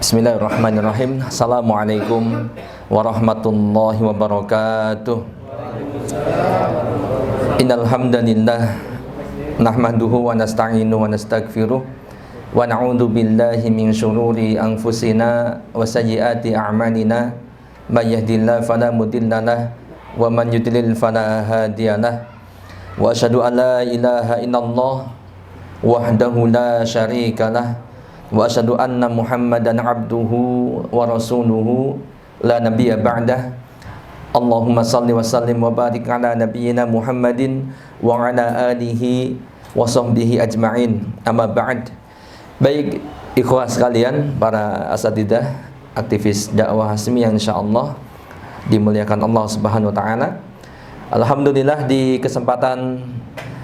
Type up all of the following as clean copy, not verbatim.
Bismillahirrahmanirrahim. Assalamualaikum warahmatullahi wabarakatuh. Innal hamdalillah nahmaduhu wa nasta'inu wa nastaghfiruh wa na'udzu billahi min syururi anfusina wa sayyiati a'malina may yahdihillahu fala mudhillalah wa man yudlil fala hadiyalah wa asyhadu an la ilaha illallah wahdahu la syarikalah wa asyhadu anna Muhammadan abduhu wa rasuluhu la nabiyya ba'dah. Allahumma salli wa sallim wa barik ala nabiyyina Muhammadin wa ala alihi wa sahbihi ajma'in. Amma ba'd. Baik ikhwah sekalian, para asatidzah, aktivis dakwah Hasmi yang insyaallah dimuliakan Allah Subhanahu wa taala. Alhamdulillah, di kesempatan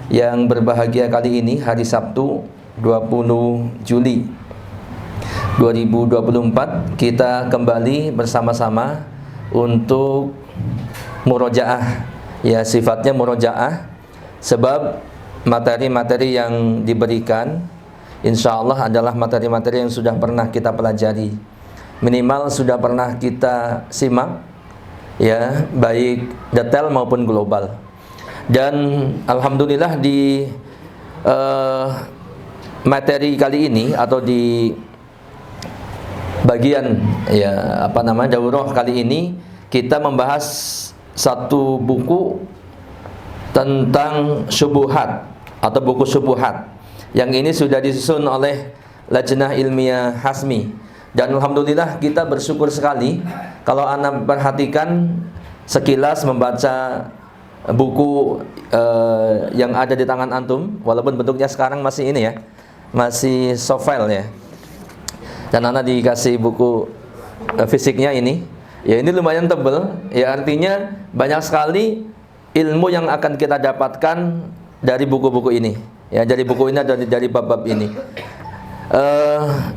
yang berbahagia kali ini, hari Sabtu 20 Juli 2024, kita kembali bersama-sama untuk murojaah. Ya, sifatnya murojaah sebab materi-materi yang diberikan insya Allah adalah materi-materi yang sudah pernah kita pelajari, minimal sudah pernah kita simak, ya, baik detail maupun global. Dan alhamdulillah di materi kali ini atau di bagian daurah kali ini kita membahas satu buku tentang syubuhat atau buku syubuhat yang ini sudah disusun oleh Lajnah Ilmiah Hasmi. Dan alhamdulillah kita bersyukur sekali kalau Anda perhatikan sekilas membaca buku yang ada di tangan antum, walaupun bentuknya sekarang masih ini ya, masih soft file ya. Dan Anda dikasih buku fisiknya ini, ya ini lumayan tebal, ya artinya banyak sekali ilmu yang akan kita dapatkan dari buku-buku ini, ya dari buku ini, dari bab-bab ini.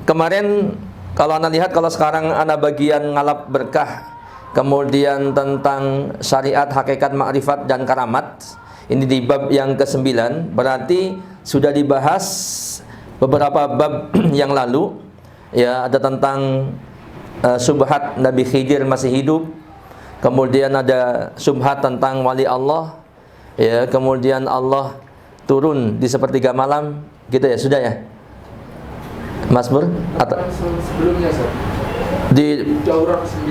Kemarin kalau Anda lihat, kalau sekarang Anda bagian ngalap berkah, kemudian tentang syariat, hakikat, makrifat dan karamat, ini di bab yang ke-9, berarti sudah dibahas beberapa bab yang lalu. Ya, ada tentang subhat Nabi Khidir masih hidup, kemudian ada subhat tentang wali Allah, ya, kemudian Allah turun di sepertiga malam, gitu ya, sudah ya, Mas Bur? Atau sebelumnya, Sir. Di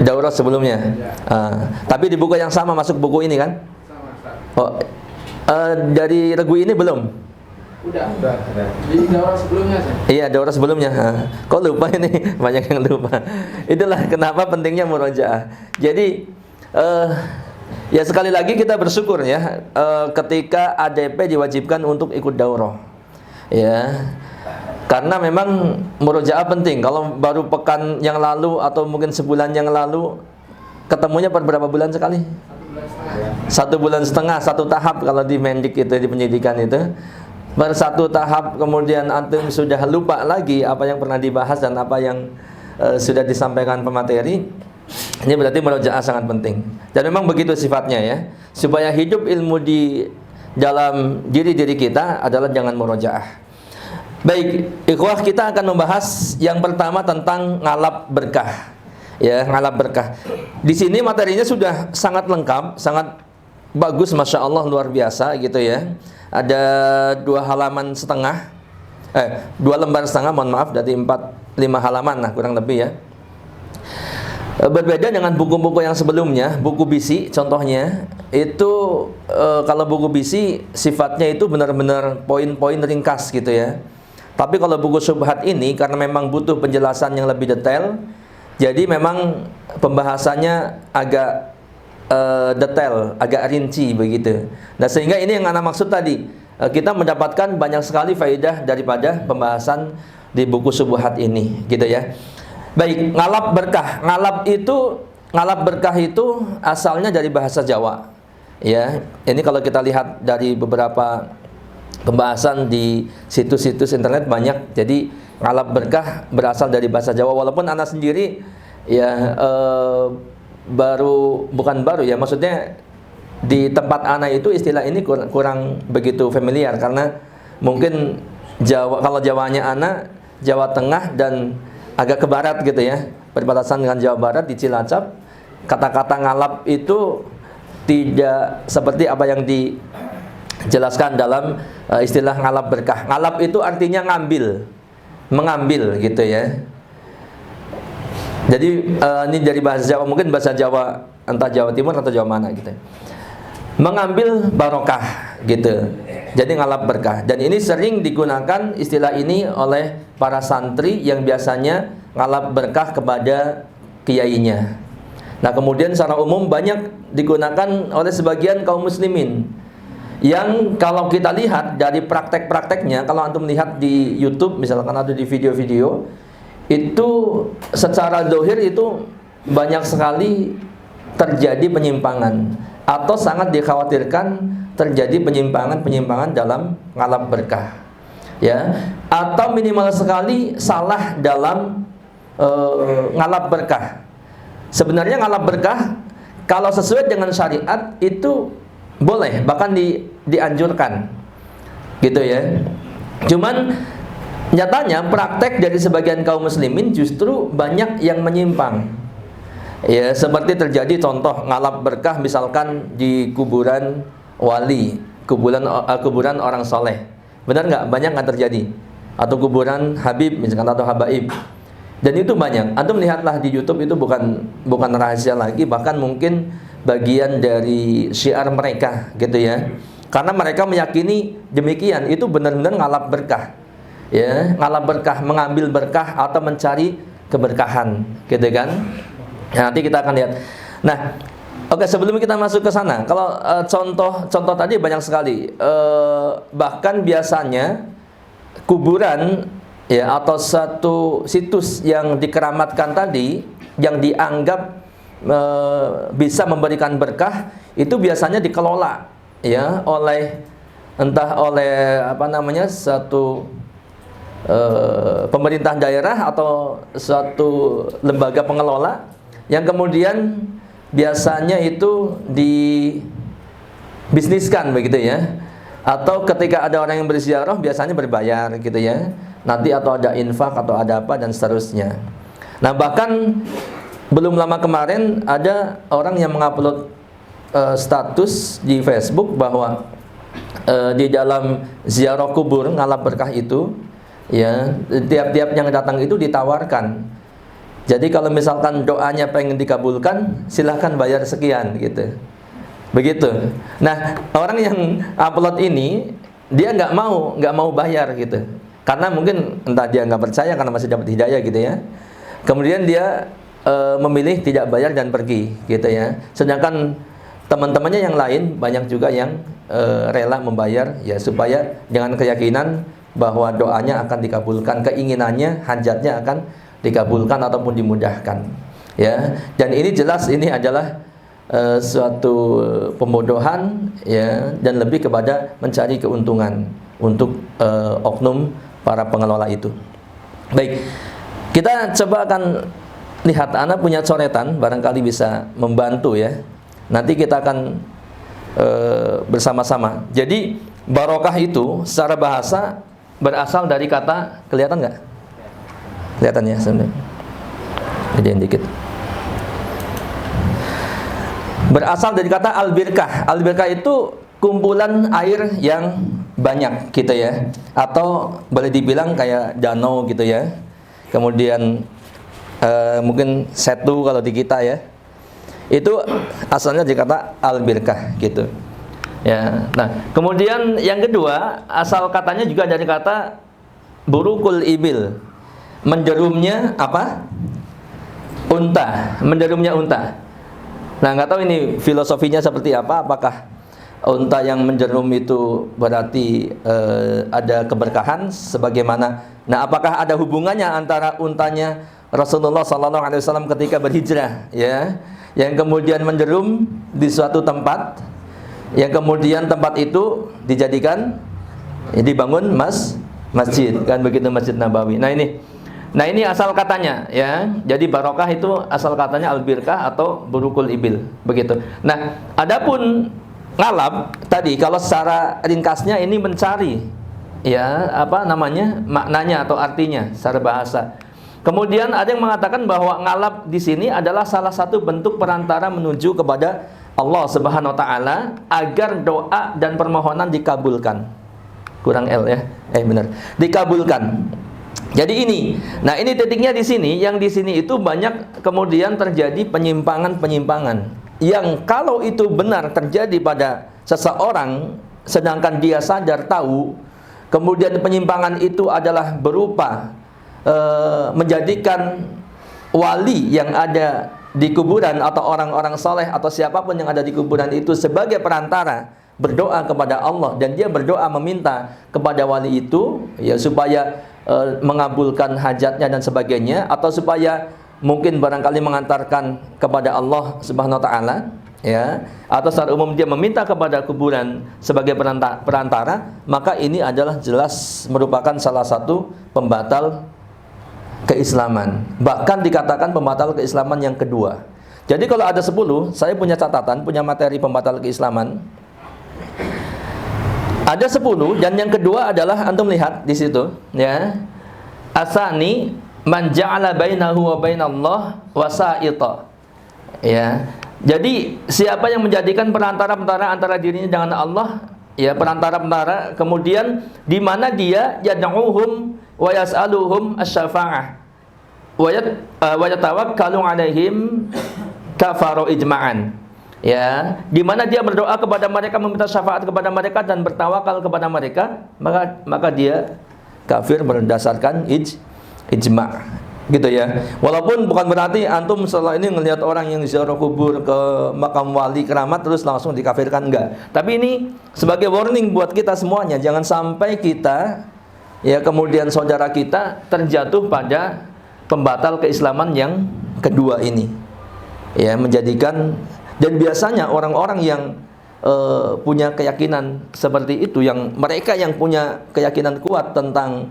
daurah sebelumnya, tapi di buku yang sama, masuk buku ini kan? Sama. Oh, dari regu ini belum? Udah. Di daurah sebelumnya, Sir. Iya, daurah sebelumnya. Kok lupa ini? Banyak yang lupa. Itulah kenapa pentingnya murojaah. Jadi ya sekali lagi kita bersyukur ya, ketika ADP diwajibkan untuk ikut daurah. Ya. Karena memang murojaah penting. Kalau baru pekan yang lalu atau mungkin sebulan yang lalu, ketemunya per berapa bulan sekali? 1 bulan setengah, 1 tahap kalau di Mendik itu, di penyidikan itu. Per 1 tahap, kemudian antum sudah lupa lagi apa yang pernah dibahas dan apa yang sudah disampaikan pemateri. Ini berarti murojaah sangat penting. Dan memang begitu sifatnya ya. Supaya hidup ilmu di dalam diri-diri kita adalah jangan murojaah. Baik, ikhwah, kita akan membahas yang pertama tentang ngalap berkah. Ya, ngalap berkah. Di sini materinya sudah sangat lengkap, sangat bagus, masya Allah, luar biasa gitu ya. Ada 2 halaman setengah, 2 lembar setengah, mohon maaf, dari 4-5 halaman lah kurang lebih ya. Berbeda dengan buku-buku yang sebelumnya, buku bisi contohnya, itu kalau buku bisi sifatnya itu benar-benar poin-poin ringkas gitu ya. Tapi kalau buku syubhat ini karena memang butuh penjelasan yang lebih detail, jadi memang pembahasannya agak detail, agak rinci begitu. Nah, sehingga ini yang Anda maksud tadi, kita mendapatkan banyak sekali faedah daripada pembahasan di buku syubhat ini, gitu ya. Baik, ngalap berkah. Ngalap berkah itu asalnya dari bahasa Jawa. Ya, ini kalau kita lihat dari beberapa pembahasan di situs-situs internet banyak. Jadi ngalap berkah berasal dari bahasa Jawa, walaupun Anda sendiri ya bukan baru ya, maksudnya di tempat ana itu istilah ini kurang begitu familiar karena mungkin Jawa, kalau Jawanya ana Jawa Tengah dan agak ke barat gitu ya, perbatasan dengan Jawa Barat di Cilacap. Kata-kata ngalap itu tidak seperti apa yang dijelaskan dalam istilah ngalap berkah. Ngalap itu artinya ngambil, mengambil gitu ya. Jadi ini dari bahasa Jawa, mungkin bahasa Jawa entah Jawa Timur atau Jawa mana gitu. Mengambil barokah gitu. Jadi ngalap berkah. Dan ini sering digunakan istilah ini oleh para santri yang biasanya ngalap berkah kepada kiainya. Nah, kemudian secara umum banyak digunakan oleh sebagian kaum muslimin. Yang kalau kita lihat dari praktek-prakteknya, kalau antum lihat di YouTube misalkan atau di video-video, itu secara zahir itu banyak sekali terjadi penyimpangan atau sangat dikhawatirkan terjadi penyimpangan dalam ngalap berkah, ya, atau minimal sekali salah dalam ngalap berkah. Sebenarnya ngalap berkah kalau sesuai dengan syariat itu boleh, bahkan dianjurkan, gitu ya. Cuman nyatanya praktek dari sebagian kaum muslimin justru banyak yang menyimpang. Ya, seperti terjadi contoh ngalap berkah misalkan di kuburan wali, kuburan orang soleh. Benar nggak? Banyak nggak terjadi? Atau kuburan habib misalkan atau habaib. Dan itu banyak. Antum lihatlah di YouTube, itu bukan rahasia lagi, bahkan mungkin bagian dari syiar mereka gitu ya. Karena mereka meyakini demikian, itu benar-benar ngalap berkah. Ya, ngalap berkah, mengambil berkah atau mencari keberkahan, gitu kan? Nah, nanti kita akan lihat. Nah, oke, sebelum kita masuk ke sana, kalau contoh tadi banyak sekali. Bahkan biasanya kuburan ya atau satu situs yang dikeramatkan tadi yang dianggap bisa memberikan berkah itu biasanya dikelola ya oleh satu pemerintah daerah atau suatu lembaga pengelola yang kemudian biasanya itu dibisniskan begitu ya, atau ketika ada orang yang berziarah biasanya berbayar gitu ya, nanti atau ada infak atau ada apa dan seterusnya. Nah, bahkan belum lama kemarin ada orang yang mengupload status di Facebook bahwa di dalam ziarah kubur ngalap berkah itu ya, tiap-tiap yang datang itu ditawarkan. Jadi kalau misalkan doanya pengen dikabulkan, silahkan bayar sekian gitu. Begitu. Nah, orang yang upload ini dia nggak mau bayar gitu. Karena mungkin entah dia nggak percaya karena masih dapat hidayah gitu ya. Kemudian dia memilih tidak bayar dan pergi gitu ya. Sedangkan teman-temannya yang lain banyak juga yang rela membayar ya, supaya dengan keyakinan bahwa doanya akan dikabulkan, keinginannya, hajatnya akan dikabulkan ataupun dimudahkan ya. Dan ini jelas ini adalah suatu pembodohan ya, dan lebih kepada mencari keuntungan untuk oknum para pengelola itu. Baik, kita coba akan lihat, Ana punya coretan barangkali bisa membantu ya. Nanti kita akan bersama-sama. Jadi barokah itu secara bahasa berasal dari kata, kelihatan nggak? Kelihatan ya sebenarnya. Gedein dikit. Berasal dari kata al-birkah. Al-birkah itu kumpulan air yang banyak gitu ya, atau boleh dibilang kayak danau gitu ya. Kemudian mungkin setu kalau di kita ya. Itu asalnya dari kata al-birkah gitu. Ya. Nah, kemudian yang kedua, asal katanya juga dari kata burukul ibil. Menjerumnya apa? Unta, menjerumnya unta. Nah, nggak tahu ini filosofinya seperti apa. Apakah unta yang menjerum itu berarti ada keberkahan sebagaimana? Nah, apakah ada hubungannya antara untanya Rasulullah SAW ketika berhijrah, ya, yang kemudian menjerum di suatu tempat, yang kemudian tempat itu dijadikan dibangun masjid, kan begitu, Masjid Nabawi. Nah ini asal katanya ya. Jadi barokah itu asal katanya al-birkah atau burukul ibil, begitu. Nah, adapun ngalap tadi kalau secara ringkasnya ini mencari ya, apa namanya, maknanya atau artinya secara bahasa. Kemudian ada yang mengatakan bahwa ngalap di sini adalah salah satu bentuk perantara menuju kepada Allah Subhanahu wa taala agar doa dan permohonan dikabulkan. Kurang L ya. Benar. Dikabulkan. Jadi ini. Nah, ini titiknya di sini, yang di sini itu banyak kemudian terjadi penyimpangan-penyimpangan yang kalau itu benar terjadi pada seseorang sedangkan dia sadar tahu, kemudian penyimpangan itu adalah berupa menjadikan wali yang ada di kuburan atau orang-orang soleh atau siapapun yang ada di kuburan itu sebagai perantara berdoa kepada Allah, dan dia berdoa meminta kepada wali itu ya supaya mengabulkan hajatnya dan sebagainya, atau supaya mungkin barangkali mengantarkan kepada Allah Subhanahu wa taala ya, atau secara umum dia meminta kepada kuburan sebagai perantara, maka ini adalah jelas merupakan salah satu pembatal keislaman. Bahkan dikatakan pembatal keislaman yang kedua. Jadi kalau ada 10, saya punya catatan, punya materi pembatal keislaman. Ada 10, dan yang kedua adalah antum lihat di situ ya. Asani man ja'ala bainahu wa bainallah wasa'ita. Ya. Jadi siapa yang menjadikan perantara-perantara antara dirinya dengan Allah, ya, perantara-perantara, kemudian di mana dia yad'uhum wa yas'aluhum asy-syafa'ah wa yatawakkalu 'alaihim kafaru ijma'an. Ya, di mana dia berdoa kepada mereka, meminta syafaat kepada mereka dan bertawakal kepada mereka, maka dia kafir berdasarkan ijma'. Gitu ya. Walaupun bukan berarti antum setelah ini ngelihat orang yang ziarah kubur ke makam wali keramat terus langsung dikafirkan, enggak. Tapi ini sebagai warning buat kita semuanya, jangan sampai kita ya kemudian saudara kita terjatuh pada pembatal keislaman yang kedua ini. Ya, menjadikan, dan biasanya orang-orang yang punya keyakinan seperti itu, yang mereka yang punya keyakinan kuat tentang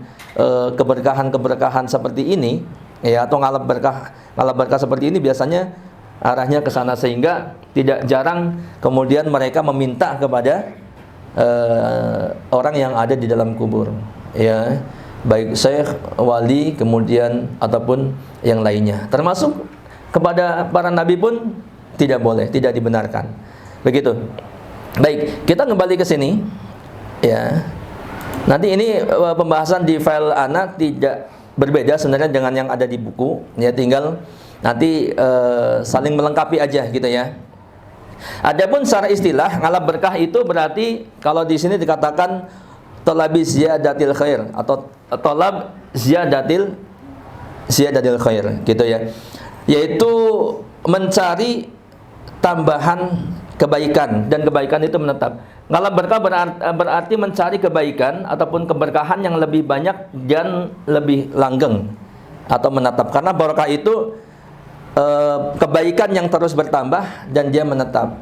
keberkahan-keberkahan seperti ini ya, atau ngalap berkah seperti ini, biasanya arahnya ke sana, sehingga tidak jarang kemudian mereka meminta kepada orang yang ada di dalam kubur ya, baik syekh, wali, kemudian ataupun yang lainnya, termasuk kepada para nabi pun tidak boleh, tidak dibenarkan. Begitu. Baik, kita kembali ke sini ya. Nanti ini pembahasan di file ana tidak berbeda sebenarnya dengan yang ada di buku ya, tinggal nanti saling melengkapi aja gitu ya. Adapun secara istilah ngalap berkah itu berarti kalau di sini dikatakan talabi ziyadatil khair atau talab ziyadatil khair gitu ya. Yaitu mencari tambahan kebaikan, dan kebaikan itu menetap. Ngalap berkah berarti mencari kebaikan ataupun keberkahan yang lebih banyak dan lebih langgeng atau menetap. Karena barokah itu kebaikan yang terus bertambah dan dia menetap.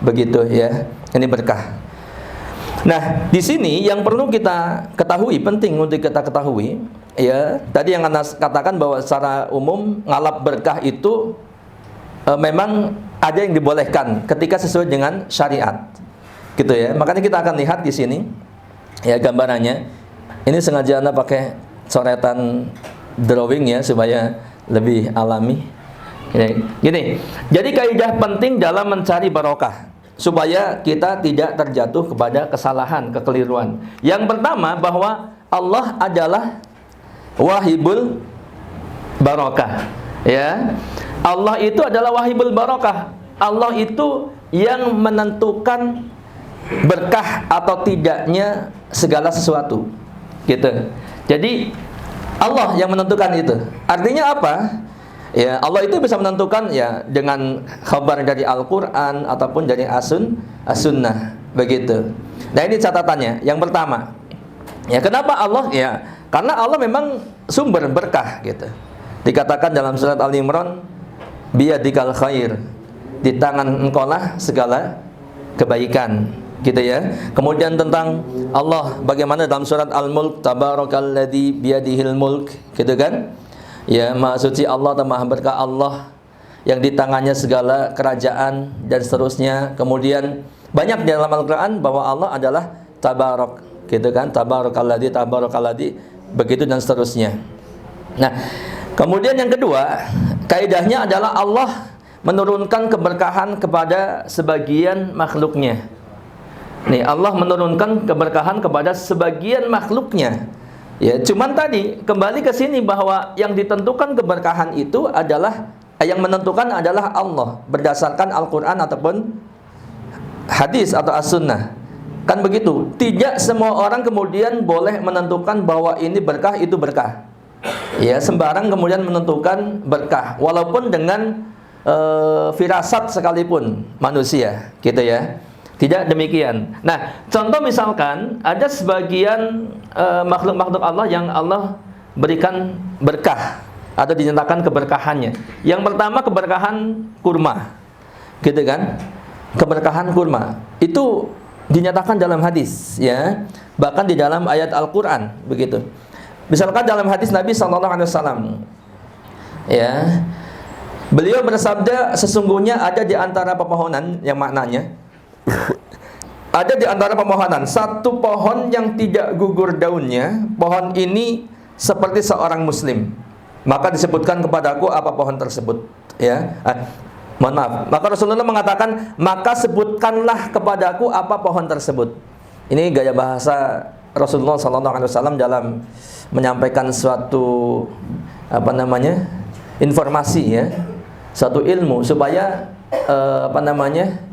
Begitu ya. Ini berkah. Nah, di sini yang perlu kita ketahui, penting untuk kita ketahui ya, tadi yang Anda katakan bahwa secara umum ngalap berkah itu memang ada yang dibolehkan ketika sesuai dengan syariat, gitu ya. Makanya kita akan lihat di sini ya gambarannya. Ini sengaja Anda pakai coretan drawing ya supaya lebih alami. Gini. Jadi kaidah penting dalam mencari barokah supaya kita tidak terjatuh kepada kesalahan, kekeliruan. Yang pertama bahwa Allah adalah wahibul barokah. Ya. Allah itu adalah wahibul barokah. Allah itu yang menentukan berkah atau tidaknya segala sesuatu. Gitu. Jadi Allah yang menentukan itu. Artinya apa? Ya, Allah itu bisa menentukan ya dengan khabar dari Al-Qur'an ataupun dari As-Sunnah. Begitu. Nah, ini catatannya. Yang pertama. Ya, kenapa Allah? Ya, karena Allah memang sumber berkah gitu. Dikatakan dalam surat Al-Imran, biyadikal khair, di tangan engkaulah segala kebaikan, gitu ya. Kemudian tentang Allah bagaimana dalam surat Al-Mulk, tabarakalladzi biyadihil mulk, gitu kan? Ya, Maha Suci Allah atau Maha Berkah Allah yang di tangannya segala kerajaan dan seterusnya. Kemudian banyak di dalam Al-Qur'an bahwa Allah adalah tabarak, gitu kan? Tabarakalladzi, begitu dan seterusnya. Nah, Kemudian yang kedua, kaidahnya adalah Allah menurunkan keberkahan kepada sebagian makhluknya. Nih, Allah menurunkan keberkahan kepada sebagian makhluknya. Ya, cuman tadi kembali ke sini bahwa yang ditentukan keberkahan itu adalah yang menentukan adalah Allah berdasarkan Al-Qur'an ataupun hadis atau as-sunnah. Kan begitu. Tidak semua orang kemudian boleh menentukan bahwa ini berkah, itu berkah. Ya, sembarang kemudian menentukan berkah walaupun dengan firasat sekalipun manusia, gitu ya. Tidak demikian. Nah, contoh misalkan ada sebagian makhluk-makhluk Allah yang Allah berikan berkah atau dinyatakan keberkahannya. Yang pertama keberkahan kurma, gitu kan? Keberkahan kurma itu dinyatakan dalam hadis, ya. Bahkan di dalam ayat Al-Qur'an, begitu. Misalkan dalam hadis Nabi SAW, ya, beliau bersabda, sesungguhnya ada di antara pepohonan yang maknanya ada di antara pepohonan satu pohon yang tidak gugur daunnya, pohon ini seperti seorang muslim. Maka disebutkan kepadaku apa pohon tersebut, ya. Mohon maaf. Maka Rasulullah mengatakan, maka sebutkanlah kepadaku apa pohon tersebut. Ini gaya bahasa Rasulullah SAW dalam menyampaikan suatu informasi, ya, suatu ilmu supaya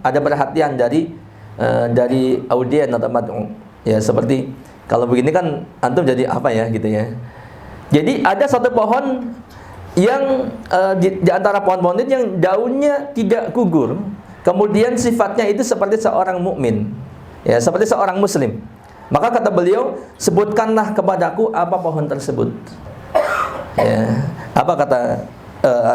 ada perhatian dari audien atau mad'u. Ya, seperti kalau begini kan antum jadi apa ya, gitu ya. Jadi ada satu pohon yang di antara pohon-pohon itu yang daunnya tidak gugur, kemudian sifatnya itu seperti seorang mukmin, ya, seperti seorang muslim. Maka kata beliau, sebutkanlah kepadaku apa pohon tersebut. Ya, apa kata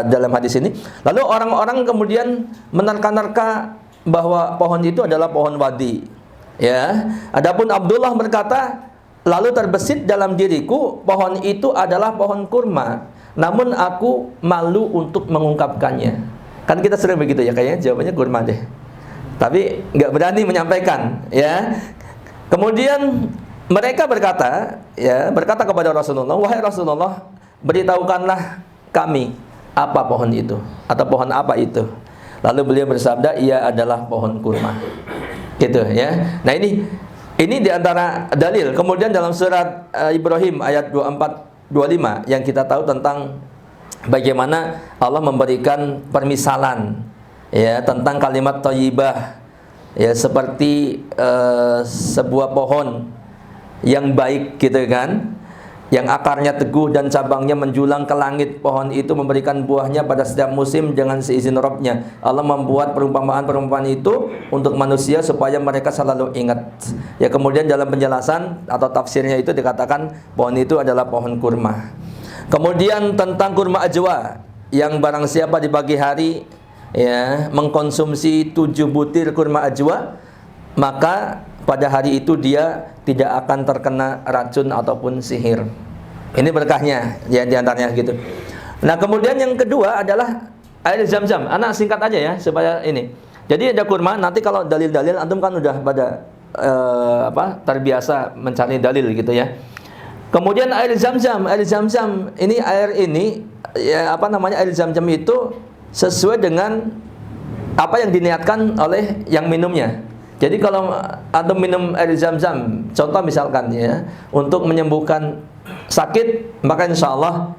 dalam hadis ini? Lalu orang-orang kemudian menerka-nerka bahwa pohon itu adalah pohon wadi. Ya, adapun Abdullah berkata, lalu terbesit dalam diriku pohon itu adalah pohon kurma, namun aku malu untuk mengungkapkannya. Kan kita sering begitu ya, kayaknya jawabannya kurma deh, tapi nggak berani menyampaikan, ya. Kemudian mereka berkata kepada Rasulullah, wahai Rasulullah, beritahukanlah kami apa pohon itu atau pohon apa itu. Lalu beliau bersabda, ia adalah pohon kurma. Gitu, ya. Nah, ini di antara dalil. Kemudian dalam surat Ibrahim ayat 24-25 yang kita tahu tentang bagaimana Allah memberikan permisalan, ya, tentang kalimat thayyibah, ya, seperti sebuah pohon yang baik, gitu kan, yang akarnya teguh dan cabangnya menjulang ke langit. Pohon itu memberikan buahnya pada setiap musim dengan seizin Rabb-nya. Allah membuat perumpamaan-perumpamaan itu untuk manusia supaya mereka selalu ingat. Ya, kemudian dalam penjelasan atau tafsirnya itu dikatakan pohon itu adalah pohon kurma. Kemudian tentang kurma ajwa, yang barang siapa di pagi hari, ya, mengkonsumsi 7 butir kurma ajwa, maka pada hari itu dia tidak akan terkena racun ataupun sihir. Ini berkahnya, ya, diantaranya gitu. Nah, kemudian yang kedua adalah air zam-zam. Anak singkat aja ya supaya ini. Jadi ada kurma. Nanti kalau dalil-dalil antum kan udah pada terbiasa mencari dalil, gitu ya. Kemudian air zam-zam. Air zam-zam ini ya, air zam-zam itu sesuai dengan apa yang diniatkan oleh yang minumnya. Jadi kalau antum minum air zam-zam, contoh misalkan, ya, untuk menyembuhkan sakit, maka insya Allah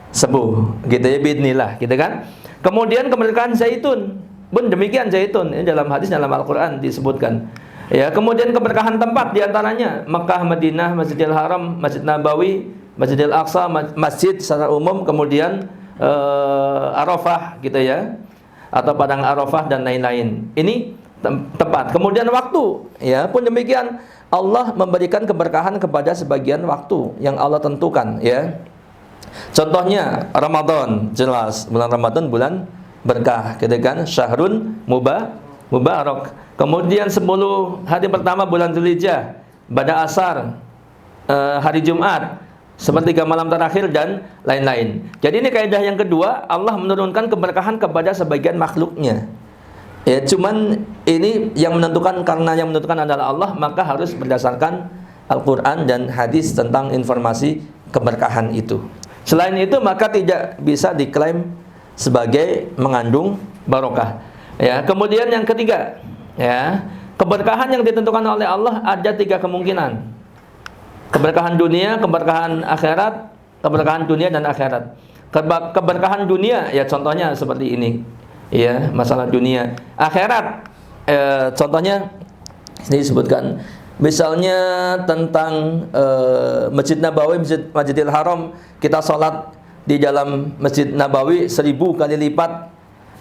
sembuh, gitu ya, biidznillah, gitu kan. Kemudian keberkahan zaitun pun demikian, zaitun ini dalam hadis, dalam Al-Quran disebutkan, ya. Kemudian keberkahan tempat diantaranya Mekah, Madinah, Masjidil Haram, Masjid Nabawi, Masjidil Aqsa, masjid secara umum, kemudian Arafah, gitu ya, atau padang Arafah dan lain-lain. Ini tempat. Kemudian waktu, ya, pun demikian. Allah memberikan keberkahan kepada sebagian waktu yang Allah tentukan, ya. Contohnya Ramadan, jelas bulan Ramadan bulan berkah, gitu kan, syahrun mubarak. Kemudian 10 hari pertama bulan Dzulhijjah, pada asar, hari Jumat, sepertiga malam terakhir dan lain-lain. Jadi ini kaidah yang kedua, Allah menurunkan keberkahan kepada sebagian makhluknya. Ya, cuman ini yang menentukan, karena yang menentukan adalah Allah, maka harus berdasarkan Al-Quran dan hadis tentang informasi keberkahan itu. Selain itu maka tidak bisa diklaim sebagai mengandung barokah. Ya, kemudian yang ketiga, ya, keberkahan yang ditentukan oleh Allah ada 3 kemungkinan. Keberkahan dunia, keberkahan akhirat, keberkahan dunia dan akhirat. Keberkahan dunia ya contohnya seperti ini. Ya, masalah dunia. Akhirat contohnya ini disebutkan misalnya tentang Masjid Nabawi, Masjidil Haram, kita sholat di dalam Masjid Nabawi 1000 kali lipat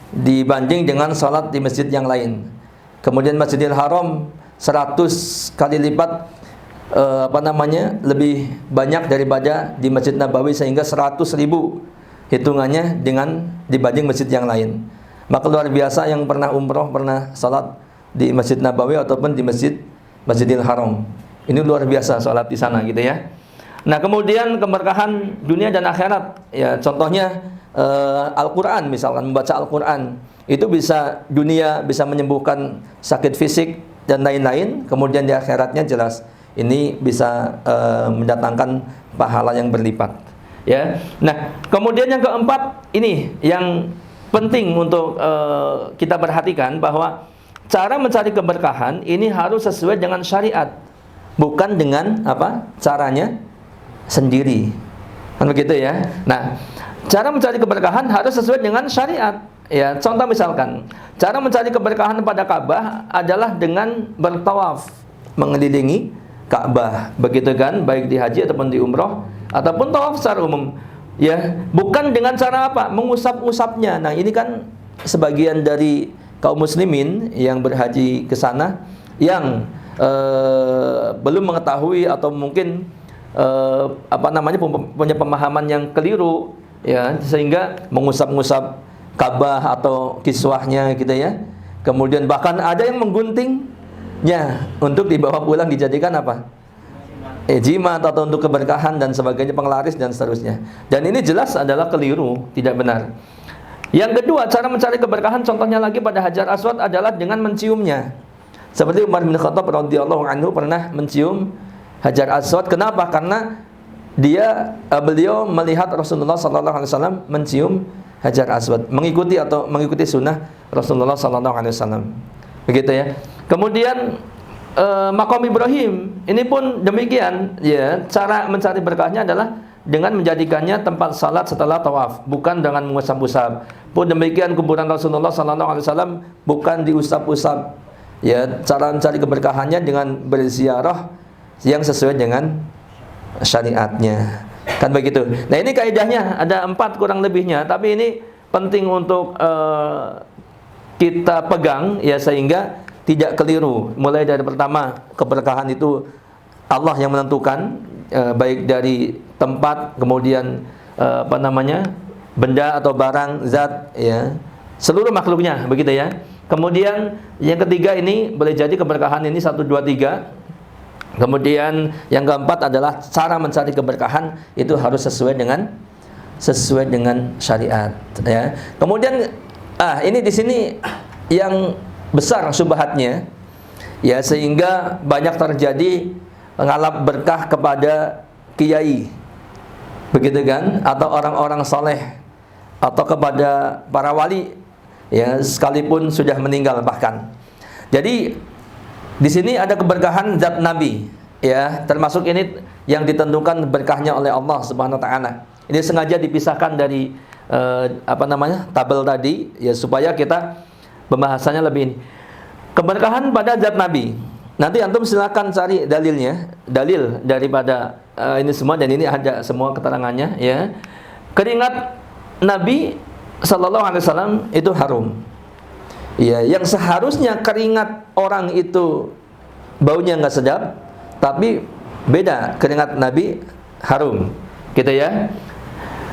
dibanding dengan sholat di masjid yang lain. Kemudian Masjidil Haram 100 kali lipat lebih banyak daripada di Masjid Nabawi, sehingga 100.000 hitungannya dengan dibanding masjid yang lain. Maka luar biasa yang pernah umroh, pernah sholat di Masjid Nabawi ataupun di Masjidil Haram. Ini luar biasa sholat di sana gitu ya. Nah, kemudian keberkahan dunia dan akhirat. Ya, contohnya Al-Quran, misalkan membaca Al-Quran. Itu bisa dunia, bisa menyembuhkan sakit fisik dan lain-lain. Kemudian di akhiratnya jelas ini bisa mendatangkan pahala yang berlipat. Ya. Nah, kemudian yang keempat ini yang penting untuk kita perhatikan, bahwa cara mencari keberkahan ini harus sesuai dengan syariat, bukan dengan caranya sendiri. Kan begitu ya. Nah, cara mencari keberkahan harus sesuai dengan syariat. Ya, contoh misalkan, cara mencari keberkahan pada Ka'bah adalah dengan bertawaf, mengelilingi Ka'bah. Begitu kan, baik di haji ataupun di umroh ataupun tawaf secara umum. Ya, bukan dengan cara mengusap-usapnya. Nah, ini kan sebagian dari kaum muslimin yang berhaji ke sana yang belum mengetahui atau mungkin punya pemahaman yang keliru, ya, sehingga mengusap-ngusap Ka'bah atau kiswahnya gitu ya. Kemudian bahkan ada yang mengguntingnya untuk dibawa pulang dijadikan jimat atau untuk keberkahan dan sebagainya, penglaris dan seterusnya. Dan ini jelas adalah keliru, tidak benar. Yang kedua, cara mencari keberkahan contohnya lagi pada Hajar Aswad adalah dengan menciumnya. Seperti Umar bin Khattab radhiyallahu anhu pernah mencium Hajar Aswad. Kenapa? Karena beliau melihat Rasulullah sallallahu alaihi wasallam mencium Hajar Aswad, mengikuti sunnah Rasulullah sallallahu alaihi wasallam. Begitu ya. Kemudian Maqam Ibrahim ini pun demikian, ya. Cara mencari berkahnya adalah dengan menjadikannya tempat salat setelah tawaf, bukan dengan mengusap-usap. Pun demikian kuburan Rasulullah sallallahu alaihi wasallam bukan diusap-usap. Ya, cara mencari keberkahannya dengan berziarah yang sesuai dengan syariatnya. Kan begitu. Nah, ini kaidahnya ada 4 kurang lebihnya, tapi ini penting untuk kita pegang ya, sehingga tidak keliru. Mulai dari pertama, keberkahan itu Allah yang menentukan, baik dari tempat, kemudian benda atau barang, zat, ya, seluruh makhluknya, begitu ya. Kemudian yang ketiga ini boleh jadi keberkahan ini 1, 2, 3. Kemudian yang keempat adalah cara mencari keberkahan itu harus sesuai dengan syariat, ya. Kemudian ini di sini yang besar subhatnya, ya, sehingga banyak terjadi ngalap berkah kepada kiai, begitu kan, atau orang-orang saleh, atau kepada para wali, ya, sekalipun sudah meninggal bahkan. Jadi di sini ada keberkahan zat Nabi, ya, termasuk ini yang ditentukan berkahnya oleh Allah Subhanahu wa taala. Ini sengaja dipisahkan dari tabel tadi, ya, supaya kita pembahasannya lebih ini. Keberkahan pada zat Nabi. Nanti antum silakan cari dalilnya, dalil daripada ini semua, dan ini ada semua keterangannya, ya. Keringat Nabi sallallahu alaihi wasallam itu harum. Ya, yang seharusnya keringat orang itu baunya enggak sedap, tapi beda, keringat Nabi harum, gitu ya.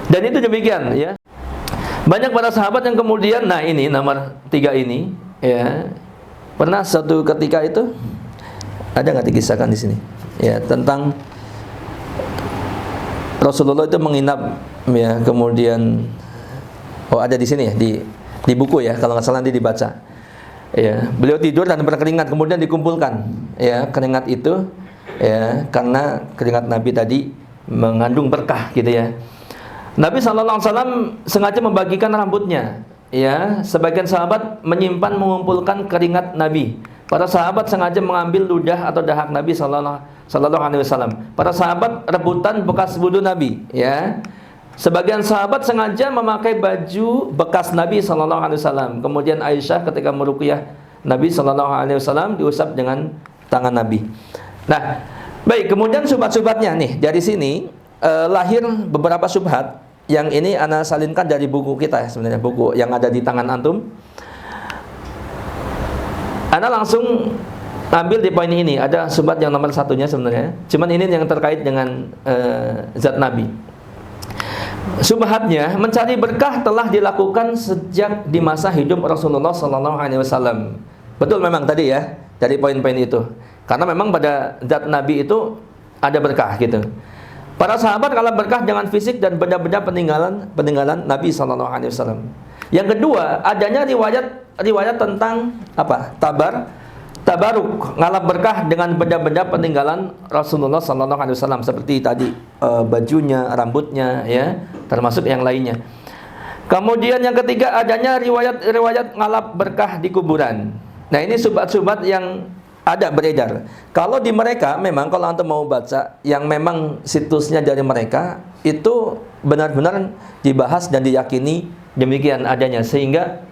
Dan itu demikian, ya. Banyak para sahabat yang kemudian, nah ini nomor 3 ini, ya. Pernah suatu ketika itu ada nggak dikisahkan di sini, ya, tentang Rasulullah itu menginap, ya, kemudian ada di sini ya, di buku, ya, kalau nggak salah nanti dibaca, ya. Beliau tidur dan berkeringat, kemudian dikumpulkan, ya, keringat itu, ya, karena keringat Nabi tadi mengandung berkah, gitu ya. Nabi SAW sengaja membagikan rambutnya. Ya, sebagian sahabat menyimpan mengumpulkan keringat Nabi. Para sahabat sengaja mengambil ludah atau dahak Nabi Sallallahu Alaihi Wasallam. Para sahabat rebutan bekas wudhu Nabi. Ya, sebagian sahabat sengaja memakai baju bekas Nabi Sallallahu Alaihi Wasallam. Kemudian Aisyah ketika meruqyah Nabi Sallallahu Alaihi Wasallam diusap dengan tangan Nabi. Nah, baik. Kemudian subhat-subhatnya nih dari sini lahir beberapa subhat. Yang ini ana salinkan dari buku kita ya, sebenarnya buku yang ada di tangan antum. Ana langsung ambil di poin ini. Ada subhat yang nomor satunya sebenarnya. Cuman ini yang terkait dengan zat Nabi. Subhatnya, mencari berkah telah dilakukan sejak di masa hidup Rasulullah Sallallahu Alaihi Wasallam. Betul memang tadi ya dari poin-poin itu. Karena memang pada zat Nabi itu ada berkah gitu. Para sahabat kalah berkah dengan fisik dan benda-benda peninggalan Nabi Sallallahu Alaihi Wasallam. Yang kedua, adanya riwayat tentang apa? Tabaruk, ngalap berkah dengan benda-benda peninggalan Rasulullah Sallallahu Alaihi Wasallam seperti tadi bajunya, rambutnya, ya, termasuk yang lainnya. Kemudian yang ketiga, adanya riwayat ngalap berkah di kuburan. Nah, ini subhat-subhat yang ada beredar. Kalau di mereka memang kalau antum mau baca yang memang situsnya dari mereka itu benar-benar dibahas dan diyakini demikian adanya sehingga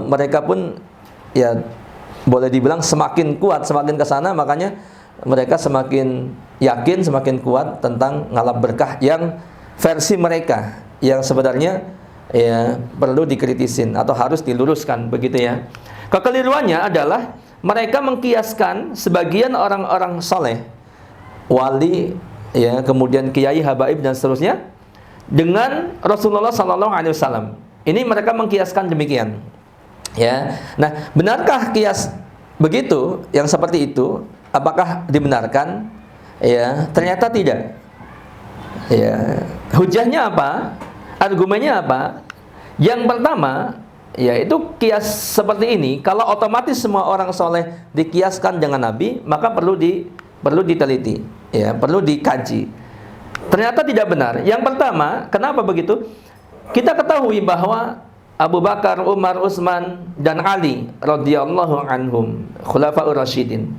mereka pun ya boleh dibilang semakin kuat, semakin ke sana makanya mereka semakin yakin, semakin kuat tentang ngalap berkah yang versi mereka yang sebenarnya ya perlu dikritisin atau harus diluruskan begitu ya. Kekeliruannya adalah mereka mengkiaskan sebagian orang-orang soleh, wali, ya, kemudian kiai, habaib dan seterusnya dengan Rasulullah Sallallahu Alaihi Wasallam. Ini mereka mengkiaskan demikian, ya. Nah, benarkah kias begitu, yang seperti itu? Apakah dibenarkan? Ya, ternyata tidak. Ya, hujahnya apa? Argumennya apa? Yang pertama, yaitu kias seperti ini, kalau otomatis semua orang soleh dikiaskan dengan Nabi, maka perlu diteliti, ya, perlu dikaji. Ternyata tidak benar. Yang pertama, kenapa begitu? Kita ketahui bahwa Abu Bakar, Umar, Utsman dan Ali radhiyallahu anhum, khulafaur rasyidin,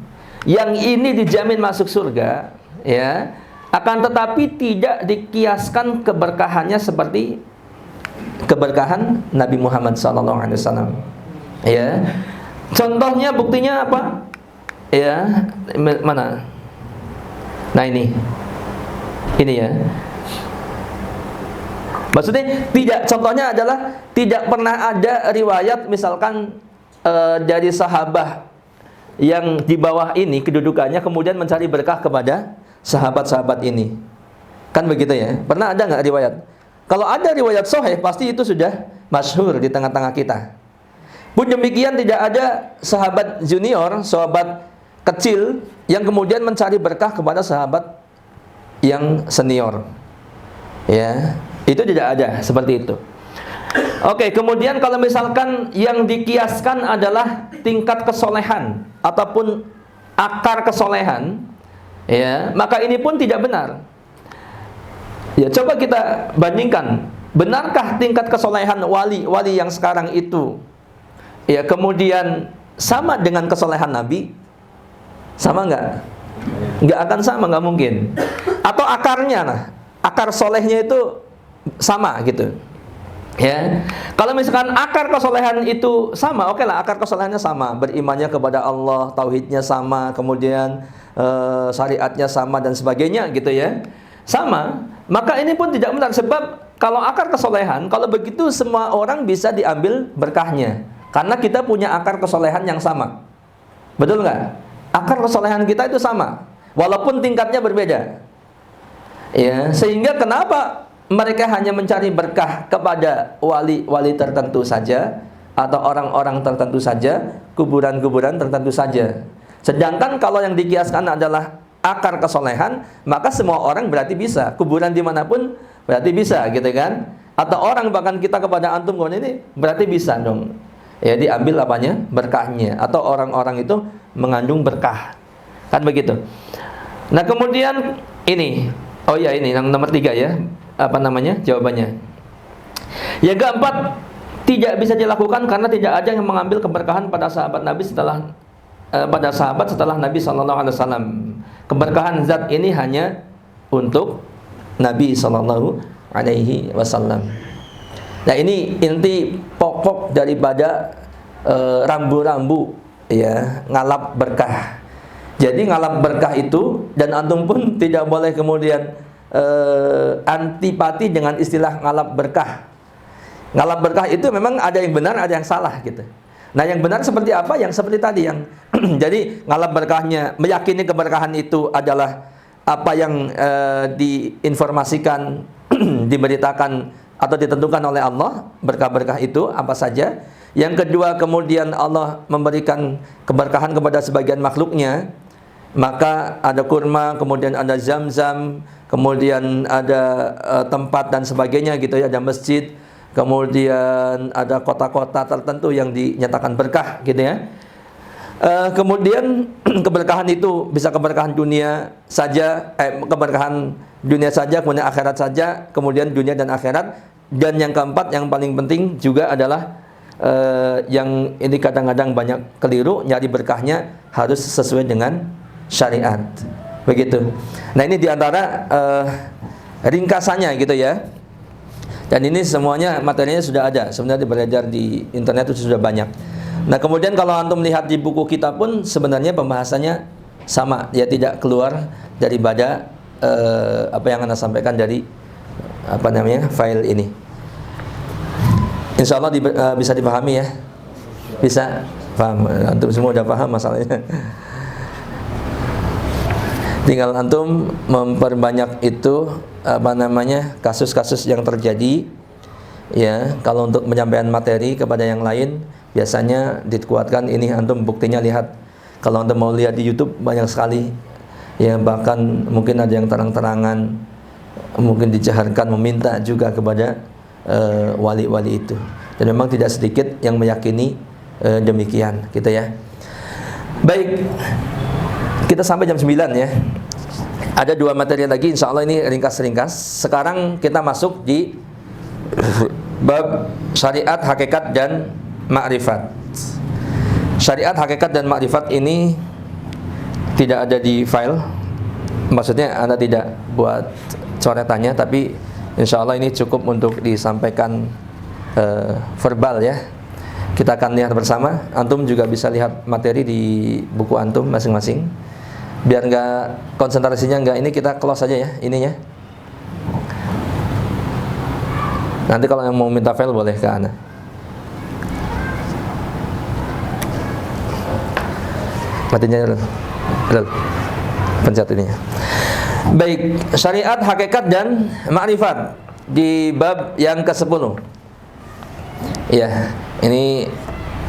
yang ini dijamin masuk surga, ya, akan tetapi tidak dikiaskan keberkahannya seperti keberkahan Nabi Muhammad SAW. Ya, contohnya, buktinya apa? Ya, mana? Nah ini ya. Maksudnya tidak. Contohnya adalah tidak pernah ada riwayat misalkan dari sahabat yang di bawah ini kedudukannya kemudian mencari berkah kepada sahabat-sahabat ini. Kan begitu ya? Pernah ada nggak riwayat? Kalau ada riwayat sahih, pasti itu sudah masyhur di tengah-tengah kita. Pun demikian tidak ada sahabat junior, sahabat kecil yang kemudian mencari berkah kepada sahabat yang senior. Ya, itu tidak ada seperti itu. Oke, kemudian kalau misalkan yang dikiaskan adalah tingkat kesolehan ataupun akar kesolehan, ya, maka ini pun tidak benar. Ya, coba kita bandingkan. Benarkah tingkat kesolehan wali yang sekarang itu ya kemudian sama dengan kesolehan Nabi? Sama enggak? Enggak akan sama, enggak mungkin. Atau akarnya lah, akar solehnya itu sama gitu. Ya. Kalau misalkan akar kesolehan itu sama, oke lah, akar kesolehannya sama, berimannya kepada Allah, tauhidnya sama, kemudian syariatnya sama dan sebagainya gitu ya. Sama, maka ini pun tidak benar. Sebab kalau akar kesolehan, kalau begitu semua orang bisa diambil berkahnya, karena kita punya akar kesolehan yang sama. Betul nggak? Akar kesolehan kita itu sama, walaupun tingkatnya berbeda. Ya, sehingga kenapa mereka hanya mencari berkah kepada wali-wali tertentu saja, atau orang-orang tertentu saja, kuburan-kuburan tertentu saja. Sedangkan kalau yang dikiaskan adalah akar kesolehan, maka semua orang berarti bisa. Kuburan dimanapun berarti bisa, gitu kan? Atau orang bahkan kita kepada antum ini berarti bisa dong. Ya, diambil apanya? Berkahnya. Atau orang-orang itu mengandung berkah. Kan begitu. Nah, kemudian ini. Oh ya, ini yang nomor 3 ya. apa namanya? Jawabannya. Yang keempat, tidak bisa dilakukan karena tidak ada yang mengambil keberkahan pada sahabat Nabi setelah Nabi sallallahu alaihi wasallam. Keberkahan zat ini hanya untuk Nabi sallallahu alaihi wasallam. Nah, ini inti pokok daripada rambu-rambu ya ngalap berkah. Jadi ngalap berkah itu, dan antum pun tidak boleh kemudian antipati dengan istilah ngalap berkah. Ngalap berkah itu memang ada yang benar, ada yang salah gitu. Nah, yang benar seperti apa? Yang seperti tadi yang jadi ngalap berkahnya, meyakini keberkahan itu adalah apa yang diinformasikan, diberitakan atau ditentukan oleh Allah, berkah-berkah itu apa saja. Yang kedua, kemudian Allah memberikan keberkahan kepada sebagian makhluknya. Maka ada kurma, kemudian ada zam-zam, kemudian ada tempat dan sebagainya gitu ya, ada masjid, kemudian ada kota-kota tertentu yang dinyatakan berkah gitu ya. Kemudian keberkahan itu bisa keberkahan dunia saja, keberkahan dunia saja, kemudian akhirat saja, kemudian dunia dan akhirat. Dan yang keempat, yang paling penting juga adalah yang ini kadang-kadang banyak keliru, nyari berkahnya harus sesuai dengan syariat. Begitu. Nah, ini diantara ringkasannya gitu ya. Dan ini semuanya materinya sudah ada. Sebenarnya beredar di internet itu sudah banyak. Nah, kemudian kalau antum lihat di buku kita pun sebenarnya pembahasannya sama, ya tidak keluar daripada apa yang Anda sampaikan dari apa namanya file ini. Insya Allah bisa dipahami ya. Bisa paham. Antum semua udah paham masalahnya. Tinggal antum memperbanyak itu apa namanya kasus-kasus yang terjadi ya. Kalau untuk penyampaian materi kepada yang lain biasanya dikuatkan ini, antum buktinya lihat. Kalau antum mau lihat di YouTube banyak sekali ya, bahkan mungkin ada yang terang-terangan mungkin dijaharkan meminta juga kepada wali-wali itu. Dan memang tidak sedikit yang meyakini demikian gitu ya. Baik, kita sampai jam 9 ya. Ada 2 materi lagi, insya Allah ini ringkas-ringkas. Sekarang kita masuk di bab syariat, hakikat, dan ma'rifat. Syariat, hakikat, dan ma'rifat ini tidak ada di file. Maksudnya Anda tidak buat coretannya, tapi insya Allah ini cukup untuk disampaikan verbal ya. Kita akan lihat bersama. Antum juga bisa lihat materi di buku antum masing-masing. Biar nggak konsentrasinya nggak ini, kita close aja ya ininya. Nanti kalau yang mau minta file boleh ke Ana. Matinya Rel. Pencet ininya. Baik, syariat, hakikat, dan ma'rifat di bab yang ke-10. Ya, ini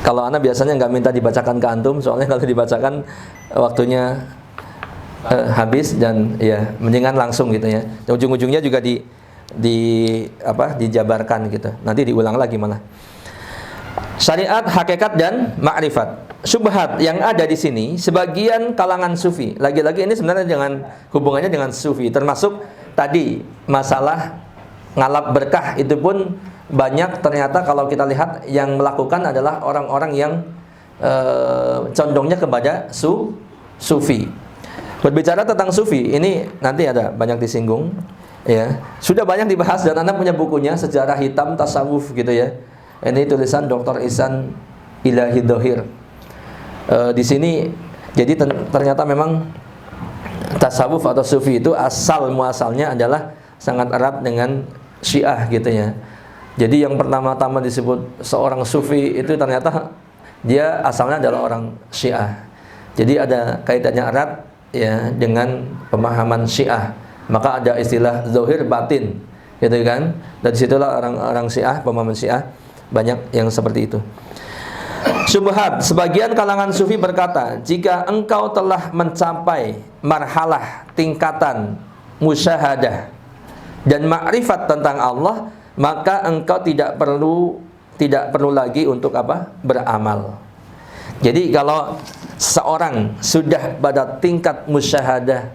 kalau Ana biasanya nggak minta dibacakan ke antum, soalnya kalau dibacakan waktunya habis, dan ya mendingan langsung gitu ya. Ujung-ujungnya juga dijabarkan gitu. Nanti diulang lagi malah. Syariat, hakikat, dan ma'rifat. Syubhat yang ada di sini sebagian kalangan sufi. Lagi-lagi ini sebenarnya dengan hubungannya dengan sufi, termasuk tadi masalah ngalap berkah itu pun banyak ternyata kalau kita lihat yang melakukan adalah orang-orang yang condongnya kepada sufi. Berbicara tentang sufi, ini nanti ada banyak disinggung ya. Sudah banyak dibahas dan Anda punya bukunya Sejarah Hitam Tasawuf gitu ya. Ini tulisan Dr. Ihsan Ilahi Dhohir. Di sini jadi ternyata memang tasawuf atau sufi itu asal muasalnya adalah sangat erat dengan Syiah gitu ya. Jadi yang pertama-tama disebut seorang sufi itu ternyata dia asalnya adalah orang Syiah. Jadi ada kaitannya erat ya dengan pemahaman Syiah. Maka ada istilah zahir batin gitu kan. Dari situlah orang-orang Syiah, pemahaman Syiah banyak yang seperti itu. Syubhat, sebagian kalangan sufi berkata, jika engkau telah mencapai marhalah tingkatan musyahadah dan ma'rifat tentang Allah, maka engkau tidak perlu lagi untuk apa? Beramal. Jadi kalau seorang sudah pada tingkat musyahadah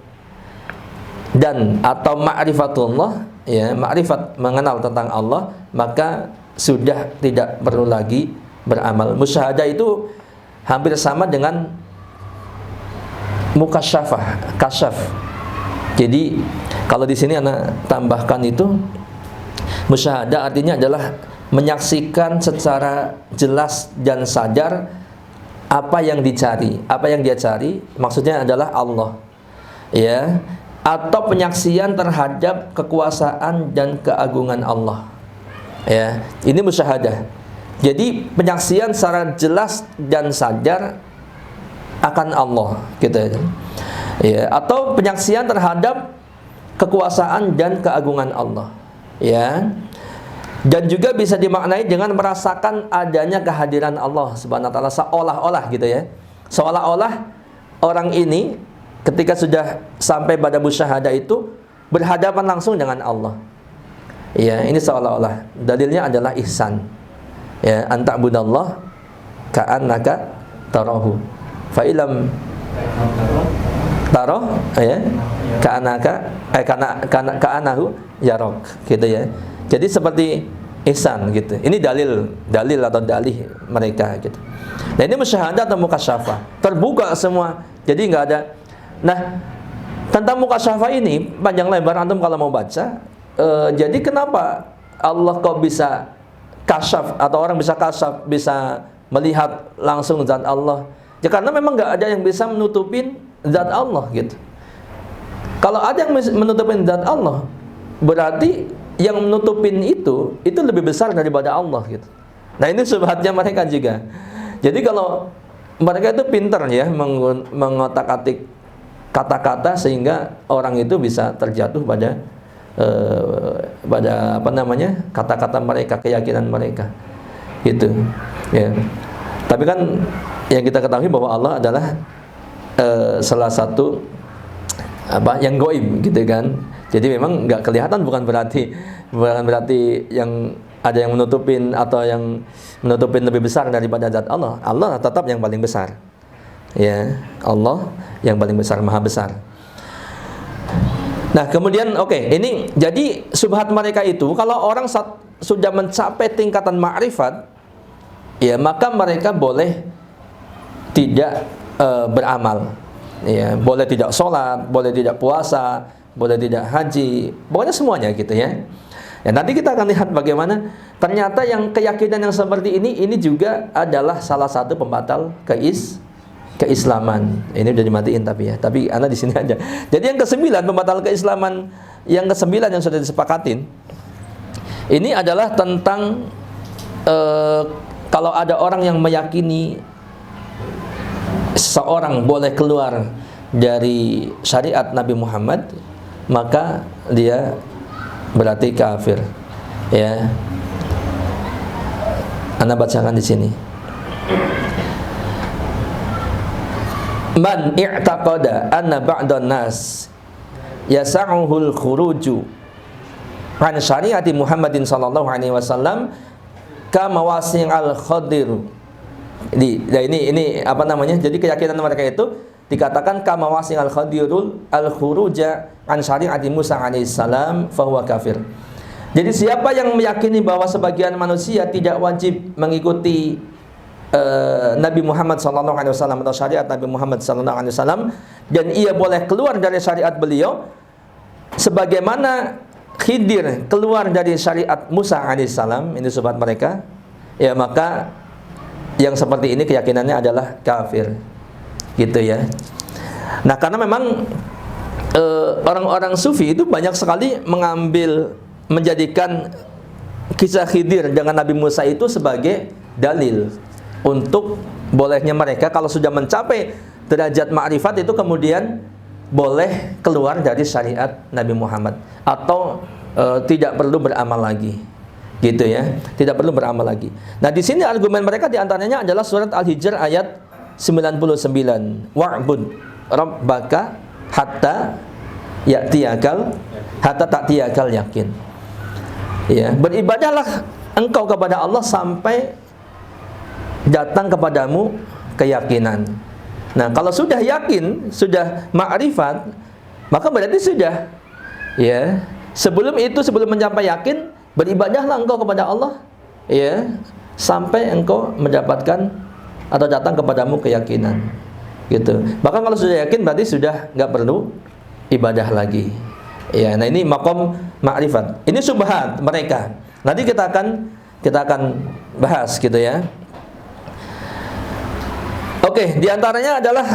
dan atau ma'rifatullah, ya, ma'rifat mengenal tentang Allah, maka sudah tidak perlu lagi beramal. Musyahadah itu hampir sama dengan mukasyafah, kasyaf. Jadi kalau di sini anak tambahkan itu, musyahadah artinya adalah menyaksikan secara jelas dan sadar apa yang dicari, apa yang dia cari, maksudnya adalah Allah, ya, atau penyaksian terhadap kekuasaan dan keagungan Allah, ya, ini musyahadah. Jadi penyaksian secara jelas dan sadar akan Allah, gitu ya, atau penyaksian terhadap kekuasaan dan keagungan Allah, ya. Dan juga bisa dimaknai dengan merasakan adanya kehadiran Allah Subhanahu wa taala seolah-olah, gitu ya. Seolah-olah orang ini ketika sudah sampai pada musyahadah itu berhadapan langsung dengan Allah. Ya, ini seolah-olah. Dalilnya adalah ihsan. Ya, anta'budallah ka'annaka tarahu. Fa ilam taroh, ya, ka'anahu yarok, gitu ya. Jadi seperti ihsan, gitu. Ini dalil atau dalih mereka, gitu. Nah, ini musyahadah atau mukasyafah, terbuka semua. Jadi nggak ada. Nah, tentang mukasyafah ini panjang lebar antum kalau mau baca. Jadi kenapa Allah kok bisa kasyaf, atau orang bisa kasyaf, bisa melihat langsung zat Allah? Ya karena memang nggak ada yang bisa menutupin zat Allah, gitu. Kalau ada yang menutupin zat Allah, berarti yang menutupin itu lebih besar daripada Allah, gitu. Nah, ini subhatnya mereka juga. Jadi kalau mereka itu pintar, ya, mengotak-atik kata-kata sehingga orang itu bisa terjatuh pada apa namanya, kata-kata mereka, keyakinan mereka, gitu, ya. Tapi kan yang kita ketahui bahwa Allah adalah salah satu apa yang gaib, gitu kan. Jadi memang nggak kelihatan, bukan berarti yang ada yang menutupin atau yang menutupin lebih besar daripada zat Allah. Allah tetap yang paling besar, ya. Allah yang paling besar, maha besar. Nah, kemudian ini jadi subhat mereka itu, kalau orang sudah mencapai tingkatan ma'rifat, ya, maka mereka boleh tidak beramal, ya, boleh tidak sholat, boleh tidak puasa, boleh tidak haji, pokoknya semuanya, gitu ya. Ya, nanti kita akan lihat bagaimana ternyata yang keyakinan yang seperti ini juga adalah salah satu pembatal keislaman. Ini udah dimatiin tapi Anda di sini aja. Jadi yang ke-9 pembatal keislaman, yang ke-9 yang sudah disepakatin, ini adalah tentang kalau ada orang yang meyakini seorang boleh keluar dari syariat Nabi Muhammad, maka dia berarti kafir, ya. Anda bacakan di sini. Man i'taqada anna ba'dan nas yas'uhul khuruju an syariati Muhammadin sallallahu alaihi wasallam kama wasi'al khadir. Ini apa namanya? Jadi keyakinan mereka itu dikatakan kama wasi'al khadirul al khuruja an syariati Musa alaihissalam fahuwa kafir. Jadi siapa yang meyakini bahwa sebagian manusia tidak wajib mengikuti Nabi Muhammad SAW atau syariat Nabi Muhammad SAW, dan ia boleh keluar dari syariat beliau sebagaimana Khidir keluar dari syariat Musa alaihissalam, ini subhat mereka, ya, maka yang seperti ini keyakinannya adalah kafir, gitu ya. Nah, karena memang orang-orang sufi itu banyak sekali menjadikan kisah Khidir dengan Nabi Musa itu sebagai dalil untuk bolehnya mereka kalau sudah mencapai derajat ma'rifat itu kemudian boleh keluar dari syariat Nabi Muhammad atau tidak perlu beramal lagi, gitu ya, tidak perlu beramal lagi. Nah, di sini argumen mereka diantaranya adalah surat Al-Hijr ayat 99, wa'bud rabbaka hatta ta'tiyakal yakin. Ya, beribadahlah engkau kepada Allah sampai datang kepadamu keyakinan. Nah, kalau sudah yakin, sudah ma'rifat, maka berarti sudah Ya, sebelum itu, sebelum mencapai yakin, beribadahlah engkau kepada Allah, ya, sampai engkau mendapatkan atau datang kepadamu keyakinan, gitu. Bahkan kalau sudah yakin berarti sudah nggak perlu ibadah lagi. Ya, nah ini makom ma'rifat. Ini syubhat mereka. Nanti kita akan bahas, gitu ya. Oke, diantaranya adalah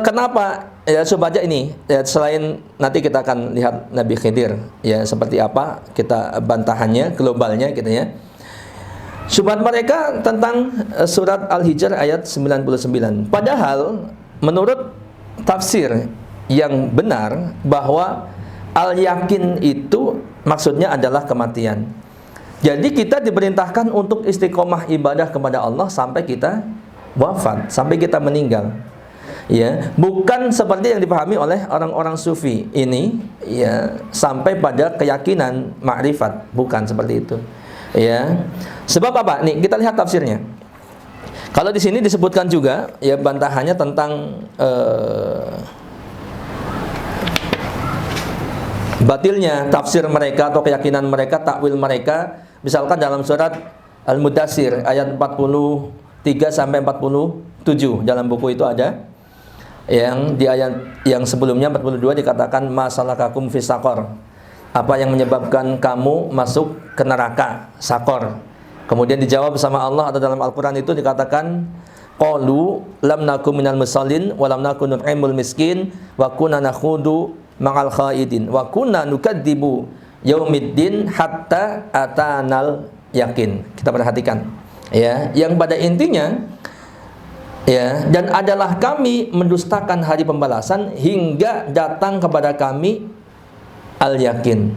kenapa ya syubhatnya ini. Ya, selain nanti kita akan lihat Nabi Khidir, ya seperti apa kita bantahannya globalnya, gitu ya. Syubhat mereka tentang surat Al-Hijr ayat 99. Padahal menurut tafsir yang benar bahwa al-yakin itu maksudnya adalah kematian. Jadi kita diperintahkan untuk istiqomah ibadah kepada Allah sampai kita wafat, sampai kita meninggal. Ya, bukan seperti yang dipahami oleh orang-orang sufi ini, ya, sampai pada keyakinan ma'rifat, bukan seperti itu. Ya. Sebab apa? Nih, kita lihat tafsirnya. Kalau di sini disebutkan juga ya bantahannya tentang batilnya tafsir mereka atau keyakinan mereka, takwil mereka, misalkan dalam surat Al-Mudaththir ayat 43 sampai 47 dalam buku itu ada. Yang di ayat yang sebelumnya 42 dikatakan masalakakum fis saqar. Apa yang menyebabkan kamu masuk ke neraka Saqar? Kemudian dijawab sama Allah atau dalam Al-Qur'an itu dikatakan qalu lam nakum minal musallin wa lam nakun nut'imul miskin wa kunna nakhudu ma'al khaidin wa kunna nukadzibu yaumiddin hatta atanal yakin. Kita perhatikan ya, yang pada intinya ya, dan adalah kami mendustakan hari pembalasan hingga datang kepada kami al-yakin,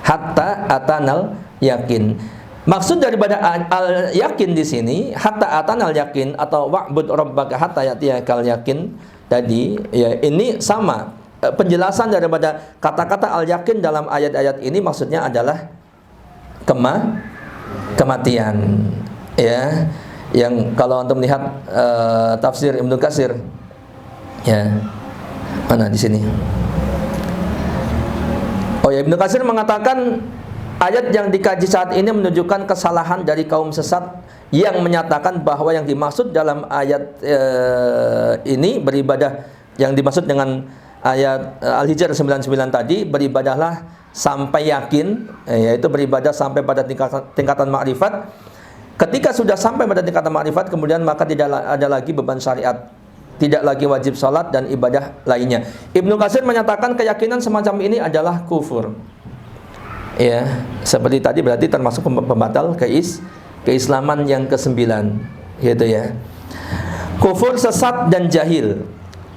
hatta atanal yakin. Maksud daripada al-yakin di sini hatta atanal yakin atau wa'bud rabbaka hatta yatiyakal yakin tadi ya, ini sama. Penjelasan daripada kata-kata al-yakin dalam ayat-ayat ini maksudnya adalah kematian ya. Yang kalau antum melihat tafsir Ibnu Katsir ya, mana di sini? Oh ya, Ibnu Katsir mengatakan ayat yang dikaji saat ini menunjukkan kesalahan dari kaum sesat yang menyatakan bahwa yang dimaksud dalam ayat ini beribadah, yang dimaksud dengan ayat Al-Hijr 99 tadi, beribadahlah sampai yakin, yaitu beribadah sampai pada tingkatan ma'rifat. Ketika sudah sampai pada tingkatan ma'rifat, kemudian maka tidak ada lagi beban syariat, tidak lagi wajib salat dan ibadah lainnya. Ibnu Katsir menyatakan keyakinan semacam ini adalah kufur. Ya, seperti tadi berarti termasuk pembatal keislaman yang ke-9, gitu ya. Kufur, sesat dan jahil.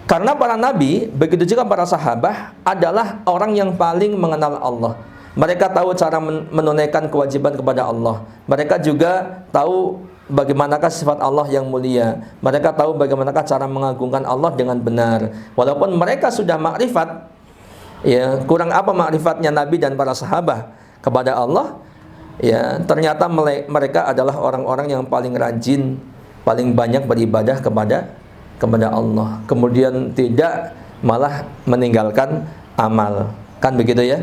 Karena para nabi, begitu juga para sahabat adalah orang yang paling mengenal Allah. Mereka tahu cara menunaikan kewajiban kepada Allah. Mereka juga tahu bagaimanakah sifat Allah yang mulia. Mereka tahu bagaimanakah cara mengagungkan Allah dengan benar. Walaupun mereka sudah makrifat, ya, kurang apa makrifatnya Nabi dan para sahabat kepada Allah, ya, ternyata mereka adalah orang-orang yang paling rajin, paling banyak beribadah kepada Allah. Kemudian tidak malah meninggalkan amal. Kan begitu ya?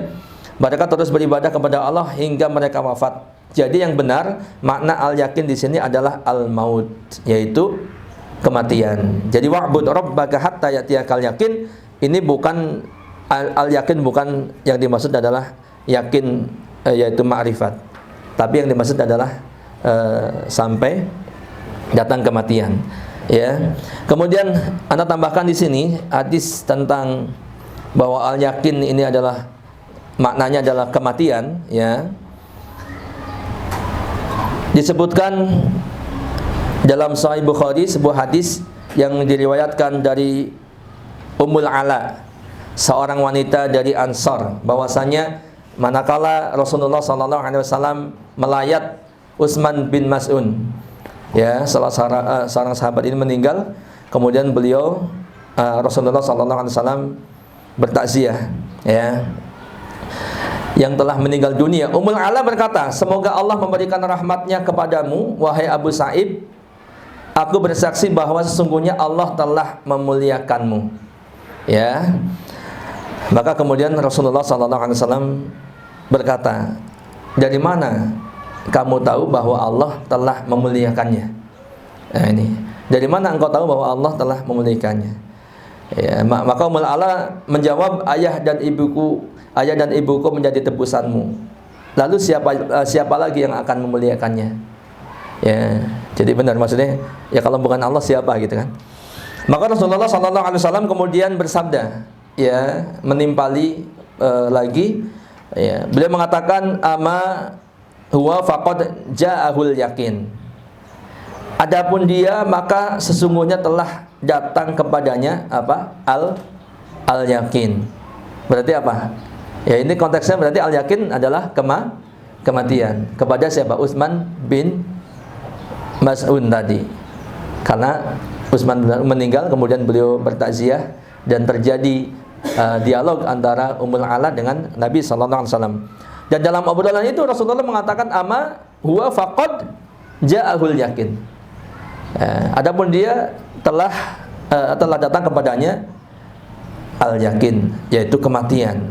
Mereka terus beribadah kepada Allah hingga mereka wafat. Jadi yang benar makna al-yakin di sini adalah al-maut, yaitu kematian. Jadi wa'bud rabbaka hatta yatiyakal yakin, ini bukan al-yakin, bukan yang dimaksud adalah yakin yaitu ma'rifat. Tapi yang dimaksud adalah sampai datang kematian. Ya. Kemudian Anda tambahkan di sini hadis tentang bahwa al-yakin ini adalah maknanya adalah kematian, ya. Disebutkan dalam Sahih Bukhari sebuah hadis yang diriwayatkan dari Ummul Ala, seorang wanita dari Ansar, bahwasanya manakala Rasulullah SAW melayat Utsman bin Mas'un, ya, seorang sahabat ini meninggal, kemudian beliau Rasulullah SAW bertakziah, ya, yang telah meninggal dunia. Ummul Ala berkata, semoga Allah memberikan rahmatnya kepadamu, wahai Abu Sa'id. Aku bersaksi bahwa sesungguhnya Allah telah memuliakanmu. Ya. Maka kemudian Rasulullah SAW berkata, dari mana kamu tahu bahwa Allah telah memuliakannya? Nah ini, dari mana engkau tahu bahwa Allah telah memuliakannya? Ya, maka Ummul Ala menjawab, ayah dan ibuku menjadi tebusanmu. Lalu siapa lagi yang akan memuliakannya? Ya, jadi benar maksudnya, ya kalau bukan Allah siapa gitu kan? Maka Rasulullah SAW kemudian bersabda, ya, menimpali lagi, ya, beliau mengatakan, ama huwa faqad ja'ahul yakin. Adapun dia maka sesungguhnya telah datang kepadanya apa? Al yakin. Berarti apa? Ya ini konteksnya berarti al yakin adalah kematian. Kepada siapa? Utsman bin Mas'un tadi. Karena Utsman meninggal, kemudian beliau bertakziah dan terjadi dialog antara Ummul Ala dengan Nabi sallallahu alaihi wasallam. Dan dalam obrolan itu Rasulullah mengatakan, ama huwa faqad ja'ahul yakin. Adapun dia telah datang kepadanya al yakin, yaitu kematian.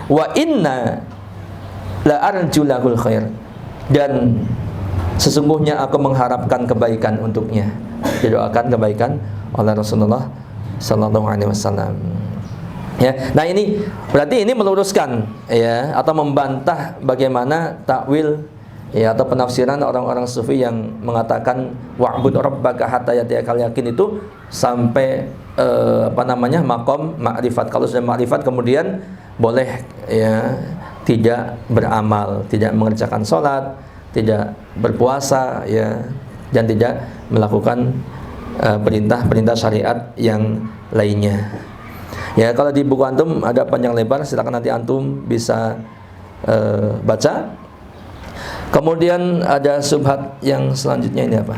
Wa inna la arjulahul khair, dan sesungguhnya aku mengharapkan kebaikan untuknya. Didoakan kebaikan oleh Rasulullah sallallahu alaihi wasallam. Ya, nah ini berarti ini meluruskan, ya, atau membantah bagaimana takwil, ya, atau penafsiran orang-orang sufi yang mengatakan wa'bud rabbaka hatta yatiyakal yakin itu sampai maqam ma'rifat. Kalau sudah ma'rifat kemudian boleh, ya, tidak beramal, tidak mengerjakan sholat, tidak berpuasa, ya, dan tidak melakukan perintah-perintah syariat yang lainnya. Ya, kalau di buku antum ada panjang lebar, silakan nanti antum bisa baca. Kemudian ada subhat yang selanjutnya, ini apa?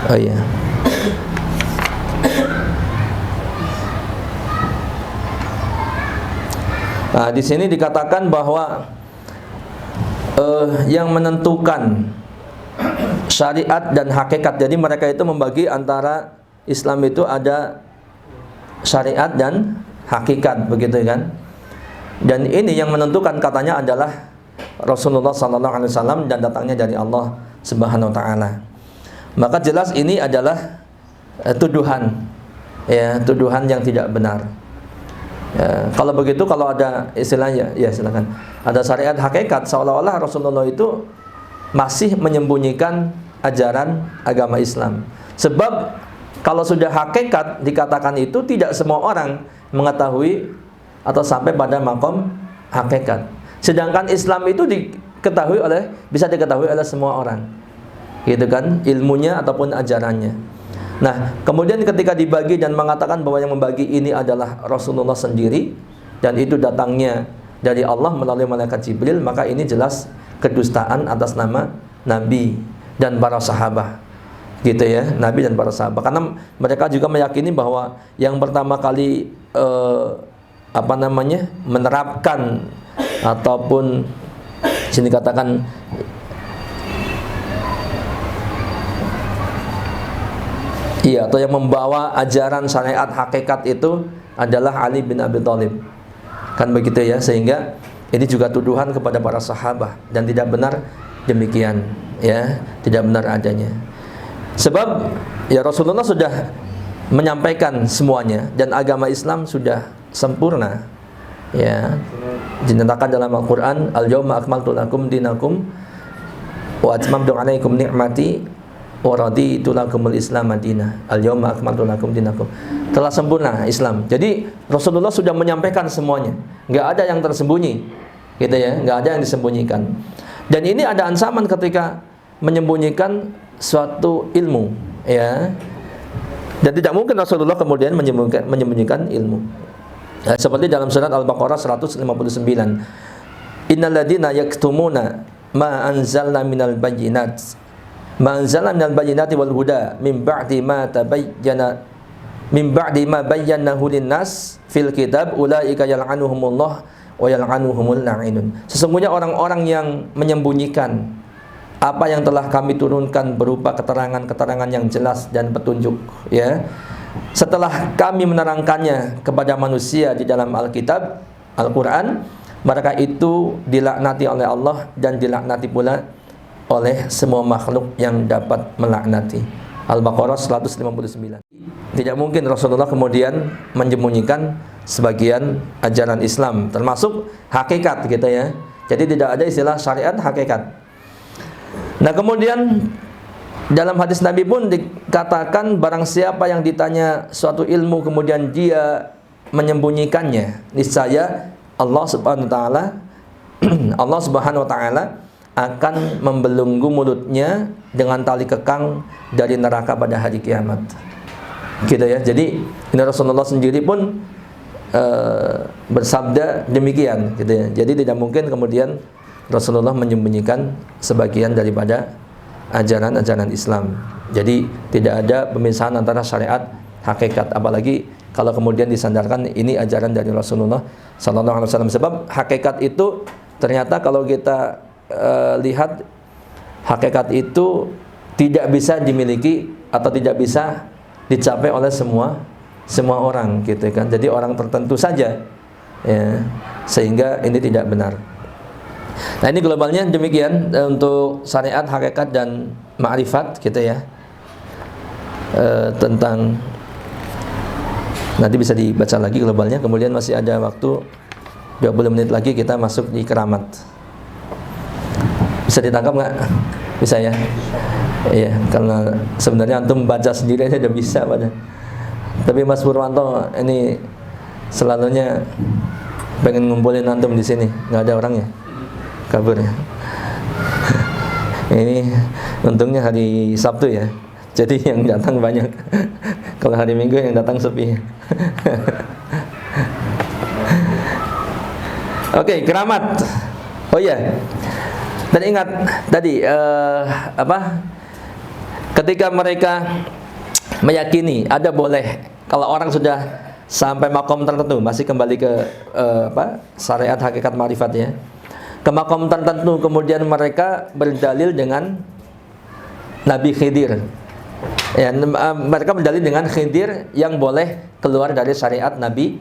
Oh iya. Nah, di sini dikatakan bahwa yang menentukan syariat dan hakikat. Jadi mereka itu membagi antara Islam itu ada syariat dan hakikat, begitu kan? Dan ini yang menentukan katanya adalah Rasulullah SAW dan datangnya dari Allah Subhanahu Wa Taala. Maka jelas ini adalah tuduhan, ya, tuduhan yang tidak benar. Ya, kalau begitu, kalau ada istilahnya, ya silakan. Ada syariat hakikat, seolah-olah Rasulullah itu masih menyembunyikan ajaran agama Islam. Sebab kalau sudah hakikat dikatakan itu, tidak semua orang mengetahui atau sampai pada makom hakikat. Sedangkan Islam itu bisa diketahui oleh semua orang, gitu kan, ilmunya ataupun ajarannya. Nah, kemudian ketika dibagi dan mengatakan bahwa yang membagi ini adalah Rasulullah sendiri dan itu datangnya dari Allah melalui malaikat Jibril, maka ini jelas kedustaan atas nama Nabi dan para sahabat, gitu ya, Nabi dan para sahabat. Karena mereka juga meyakini bahwa yang pertama kali menerapkan ataupun sini katakan atau yang membawa ajaran syariat hakikat itu adalah Ali bin Abi Thalib. Kan begitu ya, sehingga ini juga tuduhan kepada para sahabat dan tidak benar demikian, ya, tidak benar adanya. Sebab ya Rasulullah sudah menyampaikan semuanya dan agama Islam sudah sempurna, ya. Dinyatakan dalam Al-Qur'an, al-yauma akmaltu lakum dinakum wa atmamtu 'alaikum ni'mati wa raditu lakumul Islam madinah. Al-yauma akmaltu lakum dinakum. Telah sempurna Islam. Jadi Rasulullah sudah menyampaikan semuanya. Enggak ada yang tersembunyi. Gitu ya, enggak ada yang disembunyikan. Dan ini ada ancaman ketika menyembunyikan suatu ilmu, ya. Dan tidak mungkin Rasulullah kemudian menyembunyikan ilmu. Ya, seperti dalam surat Al-Baqarah 159. Innal ladzina yaktumuna ma anzalna minal bayyinat minal bayyinati wal huda min ba'di ma bayyanahu lin-nas fil kitab ulaika yal'anuhumullah wa yal'anuhumul la'inun. Sesungguhnya orang-orang yang menyembunyikan apa yang telah kami turunkan berupa keterangan-keterangan yang jelas dan petunjuk, ya, setelah kami menerangkannya kepada manusia di dalam Alkitab, Al-Quran, mereka itu dilaknati oleh Allah dan dilaknati pula oleh semua makhluk yang dapat melaknati. Al-Baqarah 159. Tidak mungkin Rasulullah kemudian menyembunyikan sebagian ajaran Islam, termasuk hakikat gitu ya. Jadi tidak ada istilah syariat hakikat. Nah, kemudian dalam hadis Nabi pun dikatakan barang siapa yang ditanya suatu ilmu kemudian dia menyembunyikannya, niscaya Allah Subhanahu wa taala Allah Subhanahu wa taala akan membelenggu mulutnya dengan tali kekang dari neraka pada hari kiamat. Gitu ya. Jadi ini Rasulullah sendiri pun bersabda demikian gitu ya. Jadi tidak mungkin kemudian Rasulullah menyembunyikan sebagian daripada ajaran-ajaran Islam. Jadi tidak ada pemisahan antara syariat hakikat, apalagi kalau kemudian disandarkan ini ajaran dari Rasulullah sallallahu alaihi wasallam. Sebab hakikat itu ternyata kalau kita lihat, hakikat itu tidak bisa dimiliki atau tidak bisa dicapai oleh semua orang gitu kan. Jadi orang tertentu saja ya, sehingga ini tidak benar. Nah, ini globalnya demikian untuk syariat, hakikat dan ma'rifat gitu ya. Tentang nanti bisa dibaca lagi globalnya. Kemudian masih ada waktu 20 menit lagi kita masuk di keramat. Bisa ditangkap nggak? Bisa ya? Iya, karena sebenarnya antum baca sendiri aja udah bisa pada. Tapi Mas Purwanto ini selalunya pengen ngumpulin antum di sini, nggak ada orangnya, kabur ya. Ini untungnya hari Sabtu ya, jadi yang datang banyak. Kalau hari Minggu yang datang sepi. Oke, keramat. Oh iya. Dan ingat tadi ketika mereka meyakini ada boleh kalau orang sudah sampai makom tertentu, masih kembali ke syariat hakikat ma'rifat ya. Ke makom tertentu kemudian mereka berdalil dengan Nabi Khidir. Ya, mereka berdalil dengan Khidir yang boleh keluar dari syariat Nabi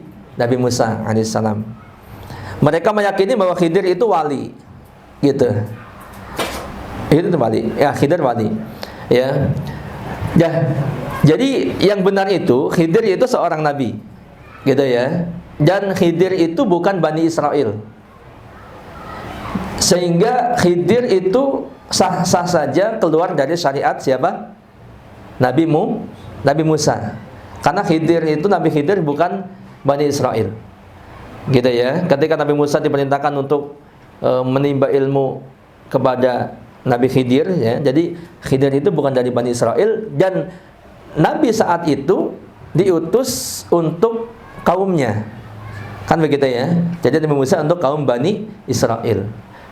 Musa alaihissalam. Mereka meyakini bahwa Khidir itu wali. Gitu. Itu wali. Ya, Khidir wali. Ya. Ya. Jadi yang benar itu Khidir itu seorang nabi. Gitu ya. Dan Khidir itu bukan Bani Israel. Sehingga Khidir itu sah-sah saja keluar dari syariat siapa? Nabi Musa. Karena Khidir itu, Nabi Khidir bukan Bani Israel. Gitu ya. Ketika Nabi Musa diperintahkan untuk menimba ilmu kepada Nabi Khidir ya. Jadi Khidir itu bukan dari Bani Israel dan Nabi saat itu diutus untuk kaumnya. Kan begitu ya. Jadi Nabi Musa untuk kaum Bani Israel.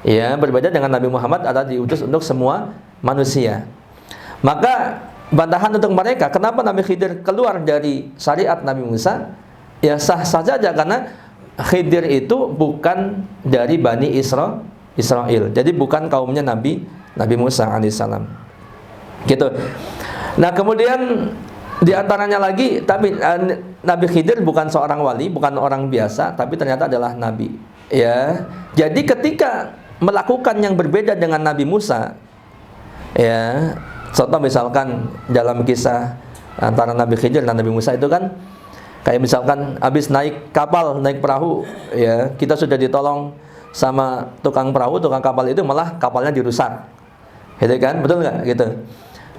Ya, berbeda dengan Nabi Muhammad adalah diutus untuk semua manusia. Maka bantahan untuk mereka, kenapa Nabi Khidir keluar dari syariat Nabi Musa? Ya sah-sah saja karena Khidir itu bukan dari Bani Israel. Jadi bukan kaumnya Nabi Musa alaihissalam. Gitu. Nah, kemudian di antaranya lagi, tapi Nabi Khidir bukan seorang wali, bukan orang biasa, tapi ternyata adalah nabi. Ya. Jadi ketika melakukan yang berbeda dengan Nabi Musa, ya, contoh misalkan dalam kisah antara Nabi Khidir dan Nabi Musa itu kan kayak misalkan habis naik kapal, naik perahu, ya, kita sudah ditolong sama tukang perahu, tukang kapal itu malah kapalnya dirusak. Gitu kan? Betul nggak? Gitu.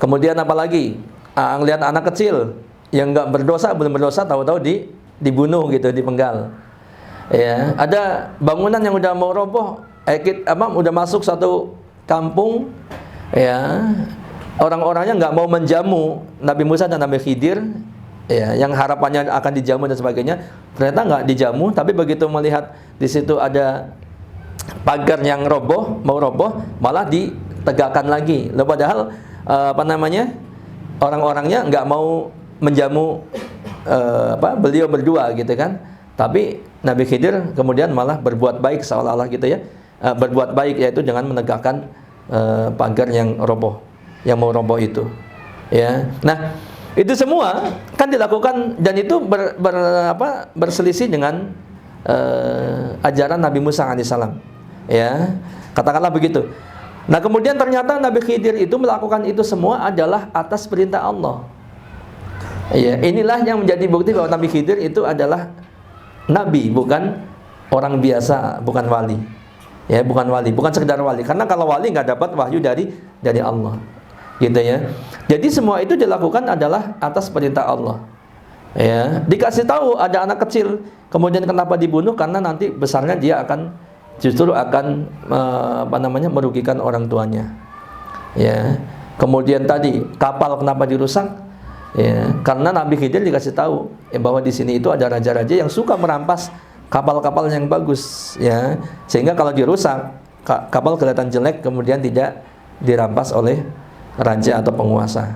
Kemudian apalagi ngelihat anak kecil yang nggak berdosa, belum berdosa, tahu-tahu dibunuh gitu, dipenggal. Ya, ada bangunan yang udah mau roboh, udah masuk satu kampung, ya, orang-orangnya nggak mau menjamu Nabi Musa dan Nabi Khidir, ya, yang harapannya akan dijamu dan sebagainya, ternyata nggak dijamu. Tapi begitu melihat di situ ada pagar yang mau roboh, malah ditegakkan lagi. Loh, padahal orang-orangnya nggak mau menjamu beliau berdua gitu kan. Tapi Nabi Khidir kemudian malah berbuat baik seolah-olah gitu ya, berbuat baik yaitu dengan menegakkan pagar yang roboh, yang mau roboh itu. Ya, nah Itu semua kan dilakukan dan itu berselisih dengan ajaran Nabi Musa alaihissalam. Ya, katakanlah begitu. Nah, kemudian ternyata Nabi Khidir itu melakukan itu semua adalah atas perintah Allah. Ya, inilah yang menjadi bukti bahwa Nabi Khidir itu adalah nabi, bukan orang biasa, bukan wali. Ya, bukan wali, bukan sekedar wali. Karena kalau wali nggak dapat wahyu dari Allah. Gitu ya. Jadi semua itu dilakukan adalah atas perintah Allah. Ya, dikasih tahu ada anak kecil, kemudian kenapa dibunuh? Karena nanti besarnya dia justru akan merugikan orang tuanya. Ya. Kemudian tadi kapal kenapa dirusak? Ya, karena Nabi Khidir dikasih tahu bahwa di sini itu ada raja-raja yang suka merampas kapal-kapal yang bagus, ya. Sehingga kalau dirusak, kapal kelihatan jelek, kemudian tidak dirampas oleh raja atau penguasa.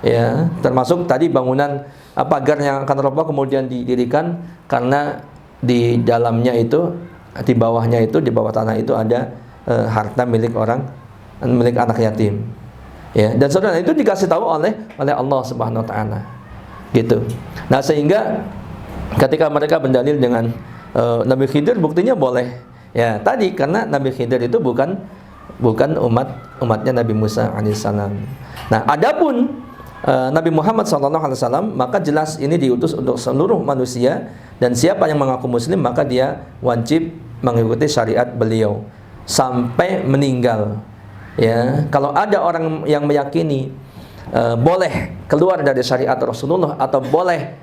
Ya, termasuk tadi bangunan pagar yang akan roboh kemudian didirikan karena di dalamnya itu, di bawahnya itu, di bawah tanah itu ada harta milik anak yatim. Ya, dan saudara itu dikasih tahu oleh Allah Subhanahu wa taala. Gitu. Nah, sehingga ketika mereka berdalil dengan Nabi Khidir, buktinya boleh. Ya, tadi karena Nabi Khidir itu bukan umatnya Nabi Musa alaihissalam. Nah, adapun Nabi Muhammad SAW, maka jelas ini diutus untuk seluruh manusia, dan siapa yang mengaku muslim maka dia wajib mengikuti syariat beliau sampai meninggal. Ya, kalau ada orang yang meyakini boleh keluar dari syariat Rasulullah atau boleh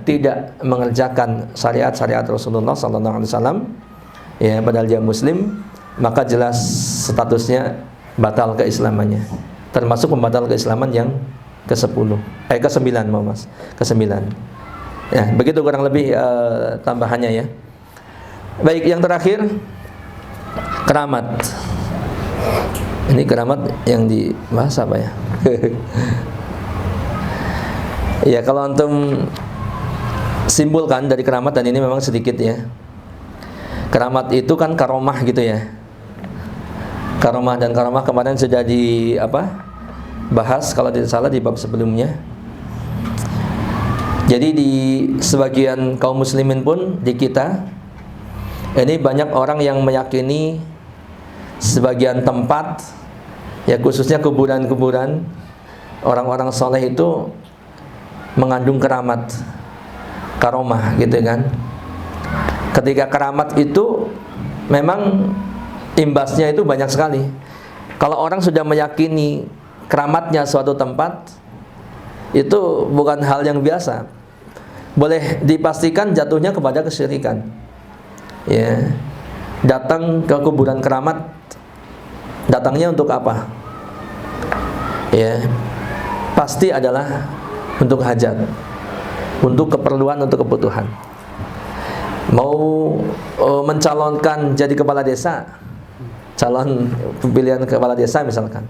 tidak mengerjakan syariat Rasulullah SAW, ya, padahal dia muslim, maka jelas statusnya batal keislamannya, termasuk pembatal keislaman yang ke-10, ke-9 Mas, ke-9. Ya, begitu kurang lebih tambahannya ya. Baik, yang terakhir keramat. Ini keramat yang dibahas apa ya? Ya, kalau antum simpulkan dari keramat, dan ini memang sedikit ya. Keramat itu kan karomah gitu ya. Karomah, dan karomah kemarin sudah bahas kalau tidak salah di bab sebelumnya. Jadi di sebagian kaum muslimin pun di kita ini banyak orang yang meyakini sebagian tempat, ya khususnya kuburan-kuburan orang-orang soleh itu mengandung keramat, karomah gitu kan. Ketika keramat itu memang imbasnya itu banyak sekali. Kalau orang sudah meyakini keramatnya suatu tempat, itu bukan hal yang biasa. Boleh dipastikan jatuhnya kepada kesyirikan. Ya. Datang ke kuburan keramat, datangnya untuk apa? Ya, pasti adalah untuk hajat, untuk keperluan, untuk kebutuhan. Mau mencalonkan jadi kepala desa, calon pemilihan kepala desa misalkan,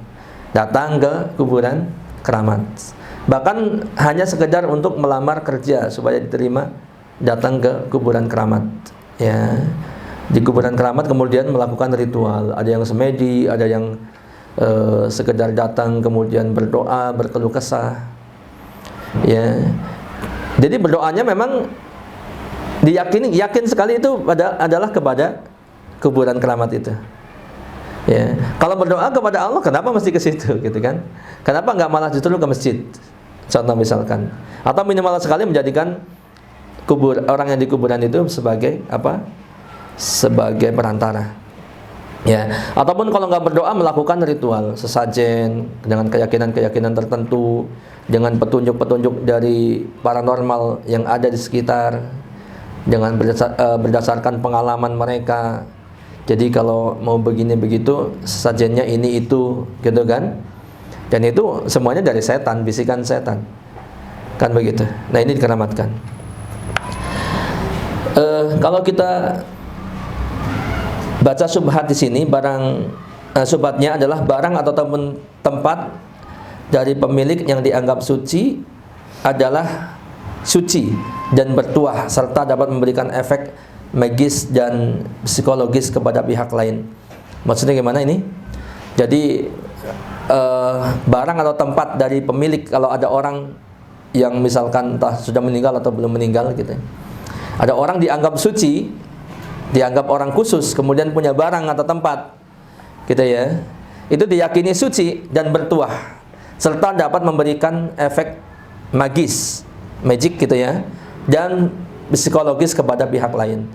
datang ke kuburan keramat. Bahkan hanya sekedar untuk melamar kerja supaya diterima, datang ke kuburan keramat. Ya. Di kuburan keramat kemudian melakukan ritual. Ada yang semedi, ada yang sekedar datang kemudian berdoa, berkeluh kesah. Ya. Jadi berdoanya memang yakin sekali itu adalah kepada kuburan keramat itu. Ya. Kalau berdoa kepada Allah, kenapa mesti ke situ gitu kan? Kenapa nggak malah justru ke masjid? Contoh misalkan. Atau minimal sekali menjadikan orang yang di kuburan itu sebagai sebagai perantara, ya. Ataupun kalau nggak berdoa, melakukan ritual sesajen dengan keyakinan tertentu, dengan petunjuk-petunjuk dari paranormal yang ada di sekitar, dengan berdasarkan pengalaman mereka. Jadi kalau mau begini begitu, sesajennya ini itu, gitu kan? Dan itu semuanya dari setan, bisikan setan, kan begitu. Nah, ini dikeramatkan. Kalau kita baca subhat di sini, subhatnya adalah barang atau tempat dari pemilik yang dianggap suci adalah suci dan bertuah serta dapat memberikan efek magis dan psikologis kepada pihak lain. Maksudnya gimana ini? Jadi barang atau tempat dari pemilik, kalau ada orang yang misalkan entah sudah meninggal atau belum meninggal gitu. Ada orang dianggap suci, dianggap orang khusus, kemudian punya barang atau tempat gitu ya. Itu diyakini suci dan bertuah serta dapat memberikan efek magis, magic gitu ya, dan psikologis kepada pihak lain.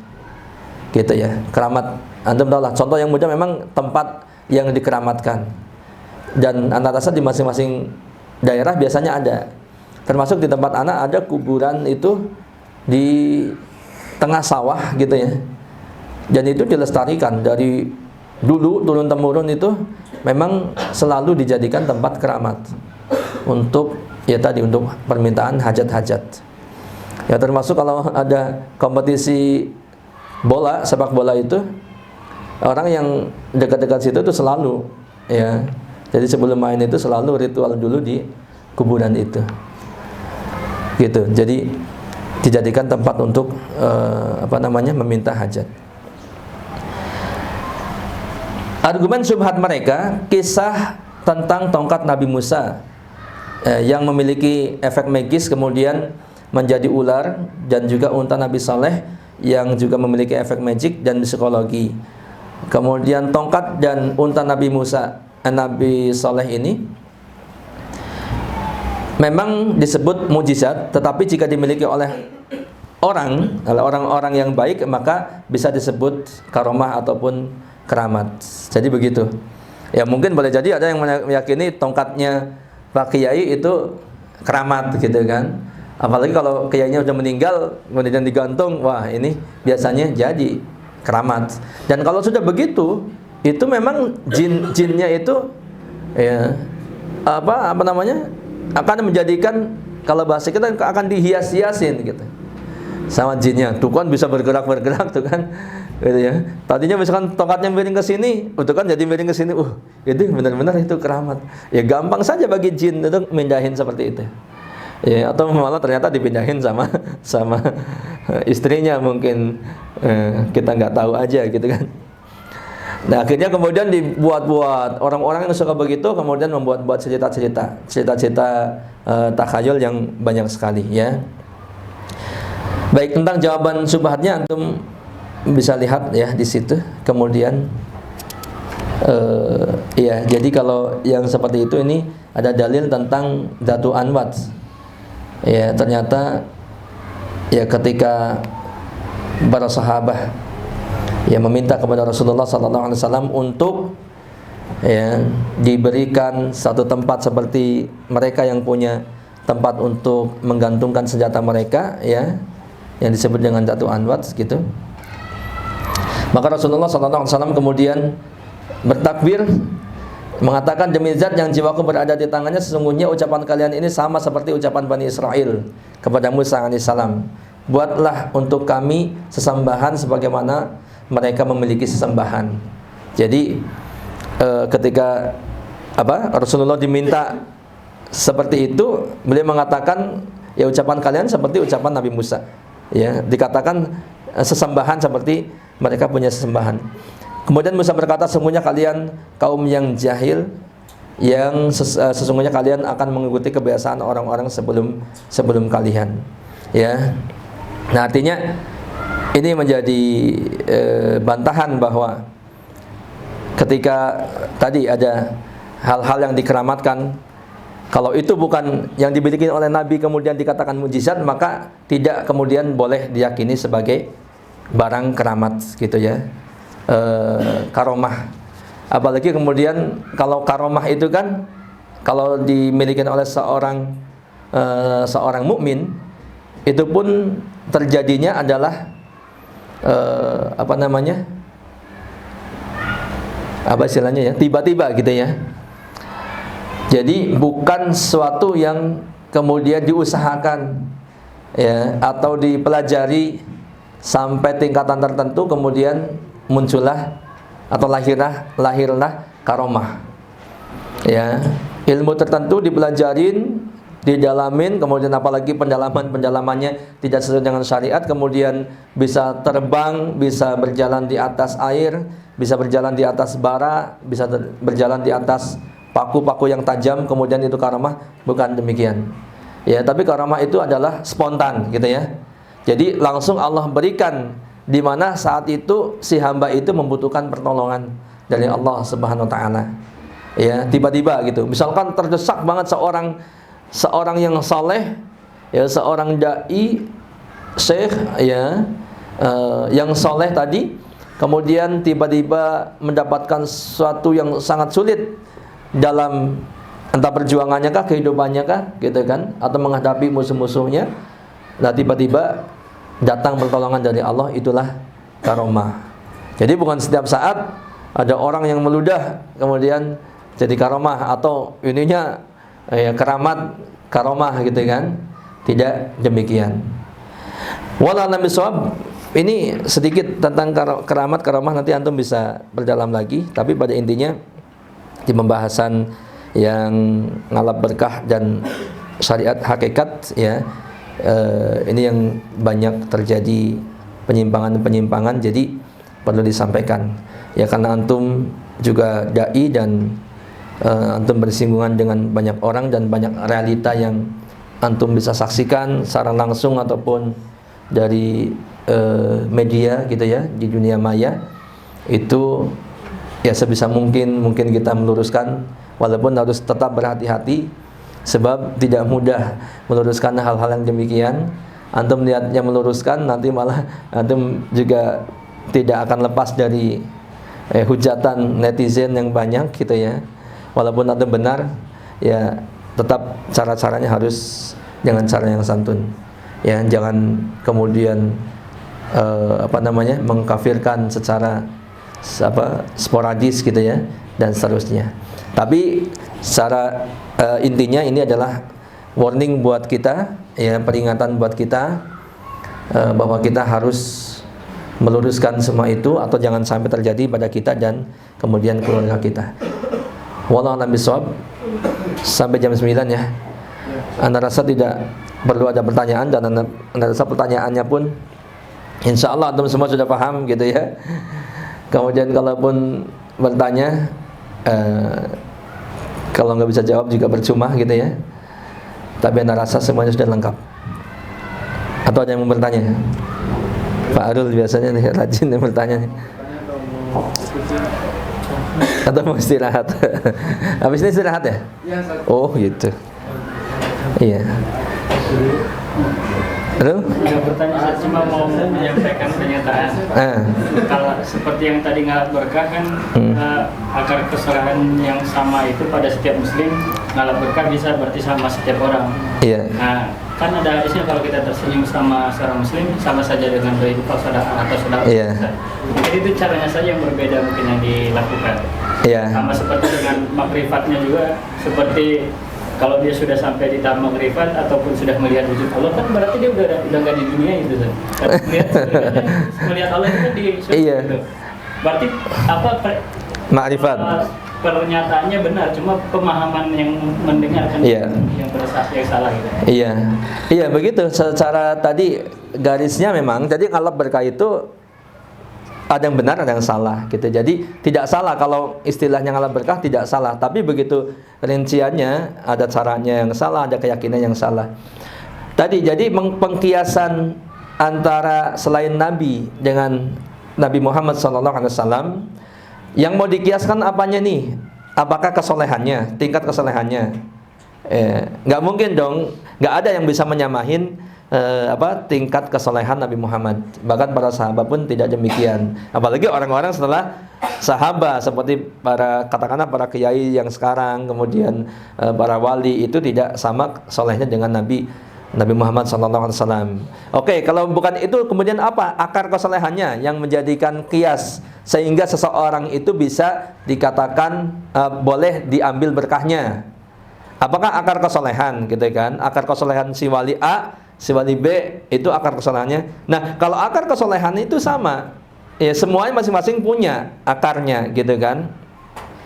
Gitu ya. Keramat, antum tahu lah, contoh yang mudah memang tempat yang dikeramatkan. Dan anda rasa di masing-masing daerah biasanya ada. Termasuk di tempat anak ada kuburan itu di tengah sawah gitu ya. Dan itu dilestarikan dari dulu turun temurun, itu memang selalu dijadikan tempat keramat untuk ya tadi, untuk permintaan hajat-hajat. Ya termasuk kalau ada kompetisi bola, sepak bola itu, orang yang dekat-dekat situ itu selalu ya. Jadi sebelum main itu selalu ritual dulu di kuburan itu. Gitu. Jadi dijadikan tempat untuk meminta hajat. Argumen syubhat mereka, kisah tentang tongkat Nabi Musa yang memiliki efek magis kemudian menjadi ular, dan juga unta Nabi Saleh yang juga memiliki efek magic dan psikologi. Kemudian tongkat dan unta Nabi Musa, Nabi Saleh ini memang disebut mujizat, tetapi jika dimiliki oleh orang-orang yang baik maka bisa disebut karomah ataupun keramat. Jadi begitu. Ya mungkin boleh jadi ada yang meyakini tongkatnya Pak Kiai itu keramat gitu kan. Apalagi kalau kiainya sudah meninggal kemudian digantung, wah ini biasanya jadi keramat. Dan kalau sudah begitu, itu memang jinnya itu ya akan menjadikan, kalau bahasa kita akan dihias-hiasin gitu sama jinnya. Tuh kan bisa bergerak tuh kan gitu ya. Tadinya misalkan tongkatnya miring ke sini, itu kan jadi miring ke sini. Itu benar-benar itu keramat. Ya gampang saja bagi jin itu mindahin seperti itu. Ya, atau malah ternyata dipindahin sama istrinya mungkin, kita nggak tahu aja gitu kan. Nah akhirnya kemudian dibuat-buat, orang-orang yang suka begitu kemudian membuat-buat cerita-cerita takhayul yang banyak sekali ya. Baik, tentang jawaban syubhatnya antum bisa lihat ya di situ. Kemudian ya, jadi kalau yang seperti itu ini ada dalil tentang Datu Anwat. Ya, ternyata ya ketika para sahabat ya meminta kepada Rasulullah SAW untuk ya diberikan satu tempat seperti mereka yang punya tempat untuk menggantungkan senjata mereka ya, yang disebut dengan Datu Anwat gitu. Maka Rasulullah SAW kemudian bertakbir mengatakan, demi zat yang jiwaku berada di tangannya, sesungguhnya ucapan kalian ini sama seperti ucapan Bani Israel kepada Musa alaihissalam. Buatlah untuk kami sesembahan sebagaimana mereka memiliki sesembahan. Jadi ketika Rasulullah diminta seperti itu, beliau mengatakan ya ucapan kalian seperti ucapan Nabi Musa. Ya, dikatakan sesembahan seperti mereka punya sesembahan. Kemudian Musa berkata, sesungguhnya kalian kaum yang jahil, yang sesungguhnya kalian akan mengikuti kebiasaan orang-orang sebelum kalian. Ya. Nah, artinya ini menjadi bantahan bahwa ketika tadi ada hal-hal yang dikeramatkan, kalau itu bukan yang dimiliki oleh Nabi kemudian dikatakan mujizat, maka tidak kemudian boleh diyakini sebagai barang keramat gitu ya. Karomah. Apalagi kemudian kalau karomah itu kan kalau dimiliki oleh seorang mukmin, itu pun terjadinya adalah tiba-tiba gitu ya. Jadi bukan sesuatu yang kemudian diusahakan ya, atau dipelajari sampai tingkatan tertentu kemudian muncullah atau lahirlah karomah. Ya, ilmu tertentu dipelajarin, didalamin, kemudian apalagi pendalamannya tidak sesuai dengan syariat, kemudian bisa terbang, bisa berjalan di atas air, bisa berjalan di atas bara, bisa berjalan di atas paku-paku yang tajam, kemudian itu karomah. Bukan demikian. Ya, tapi karomah itu adalah spontan gitu ya. Jadi langsung Allah berikan, di mana saat itu si hamba itu membutuhkan pertolongan dari Allah Subhanahu wa taala. Ya, tiba-tiba gitu. Misalkan terdesak banget seorang yang saleh, ya, seorang dai, syekh, ya, yang saleh tadi, kemudian tiba-tiba mendapatkan sesuatu yang sangat sulit dalam entah perjuangannya kah, kehidupannya kah, gitu kan, atau menghadapi musuh-musuhnya. Nah, tiba-tiba datang pertolongan dari Allah, itulah karomah. Jadi bukan setiap saat ada orang yang meludah kemudian jadi karomah, atau ininya ya, keramat karomah gitu kan. Tidak demikian. Wallahu a'lam bishawab. Ini sedikit tentang keramat karomah, nanti antum bisa berdalam lagi, tapi pada intinya di pembahasan yang ngalap berkah dan syariat hakikat, ya, ini yang banyak terjadi penyimpangan-penyimpangan, jadi perlu disampaikan ya, karena antum juga dai dan antum bersinggungan dengan banyak orang dan banyak realita yang antum bisa saksikan secara langsung ataupun dari media gitu ya, di dunia maya. Itu ya sebisa mungkin kita meluruskan, walaupun harus tetap berhati-hati, sebab tidak mudah meluruskan hal-hal yang demikian. Antum niatnya meluruskan, nanti malah antum juga tidak akan lepas dari hujatan netizen yang banyak gitu ya. Walaupun antum benar, ya tetap cara-caranya harus dengan cara yang santun. Ya, jangan kemudian mengkafirkan secara sporadis gitu ya, dan seterusnya. Tapi secara intinya ini adalah warning buat kita, ya, peringatan buat kita, bahwa kita harus meluruskan semua itu, atau jangan sampai terjadi pada kita dan kemudian keluarga kita. Wallahu a'lam bishawab. Sampai jam 9 ya. Anda rasa tidak perlu ada pertanyaan, dan anda rasa pertanyaannya pun insya Allah antum semua sudah paham gitu ya. Kemudian kalaupun bertanya, kalau nggak bisa jawab juga percuma gitu ya. Tapi anda rasa semuanya sudah lengkap. Atau ada yang mau bertanya? Pak Arul biasanya nih rajin yang bertanya nih. Atau mau istirahat? Habis ini istirahat ya? Oh gitu. Iya. Halo? Nggak bertanya, saya cuma mau menyampaikan pernyataan. Kalau seperti yang tadi ngalap berkah kan, akar kesalahan yang sama itu pada setiap muslim, ngalap berkah bisa berarti sama setiap orang. Iya. Nah, kan ada hadisnya kalau kita tersenyum sama seorang muslim sama saja dengan beribu sedekah atau sedekah. Iya. Jadi itu caranya saja yang berbeda mungkin yang dilakukan. Iya. Sama seperti dengan makrifatnya juga, seperti kalau dia sudah sampai di tahap makrifat ataupun sudah melihat wujud Allah, kan berarti dia udah nggak di dunia itu kan. Melihat Allah itu kan di surga. Iya. Gitu. Berarti apa Makrifat. Pernyataannya benar, cuma pemahaman yang mendengarkan yang salah gitu. Iya. Iya begitu. Secara tadi garisnya memang, jadi ngalap berkah itu ada yang benar, ada yang salah gitu. Jadi tidak salah kalau istilahnya ngalap berkah, tidak salah. Tapi begitu rinciannya, ada caranya yang salah, ada keyakinan yang salah. Tadi jadi pengkiasan antara selain Nabi dengan Nabi Muhammad SAW, yang mau dikiaskan apanya nih? Apakah kesolehannya, tingkat kesolehannya? Nggak mungkin dong, nggak ada yang bisa menyamahin tingkat kesolehan Nabi Muhammad. Bahkan para sahabat pun tidak demikian. Apalagi orang-orang setelah sahabat, seperti katakanlah para kiai yang sekarang, kemudian para wali, itu tidak sama solehnya dengan Nabi Muhammad SAW. Oke, kalau bukan itu, kemudian apa akar kesolehannya yang menjadikan kias sehingga seseorang itu bisa dikatakan boleh diambil berkahnya? Apakah akar kesolehan gitu kan? Akar kesolehan si wali A, si wali B, itu akar kesolehannya. Nah, kalau akar kesolehan itu sama, ya semuanya masing-masing punya akarnya gitu kan.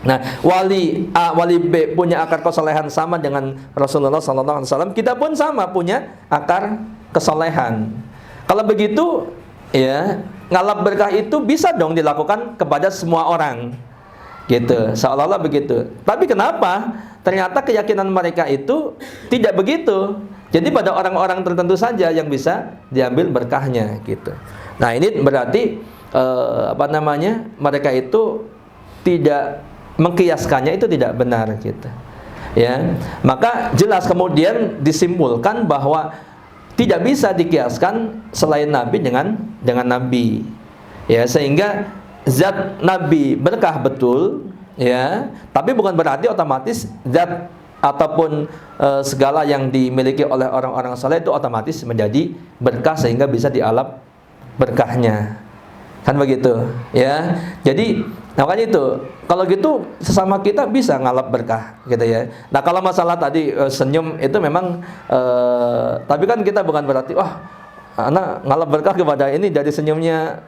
Nah, wali A, wali B punya akar kesolehan sama dengan Rasulullah SAW. Kita pun sama punya akar kesolehan. Kalau begitu, ya ngalap berkah itu bisa dong dilakukan kepada semua orang, gitu. Seolah-olah begitu. Tapi kenapa? Ternyata keyakinan mereka itu tidak begitu. Jadi pada orang-orang tertentu saja yang bisa diambil berkahnya gitu. Nah, ini berarti mereka itu tidak mengkiaskannya, itu tidak benar gitu. Ya. Maka jelas kemudian disimpulkan bahwa tidak bisa dikiaskan selain Nabi dengan Nabi. Ya, sehingga zat Nabi berkah betul, ya, tapi bukan berarti otomatis zat ataupun segala yang dimiliki oleh orang-orang saleh itu otomatis menjadi berkah sehingga bisa dialap berkahnya. Kan begitu, ya. Jadi makanya itu, kalau gitu sesama kita bisa ngalap berkah gitu ya. Nah, kalau masalah tadi senyum itu memang tapi kan kita bukan berarti wah, anak ngalap berkah kepada ini dari senyumnya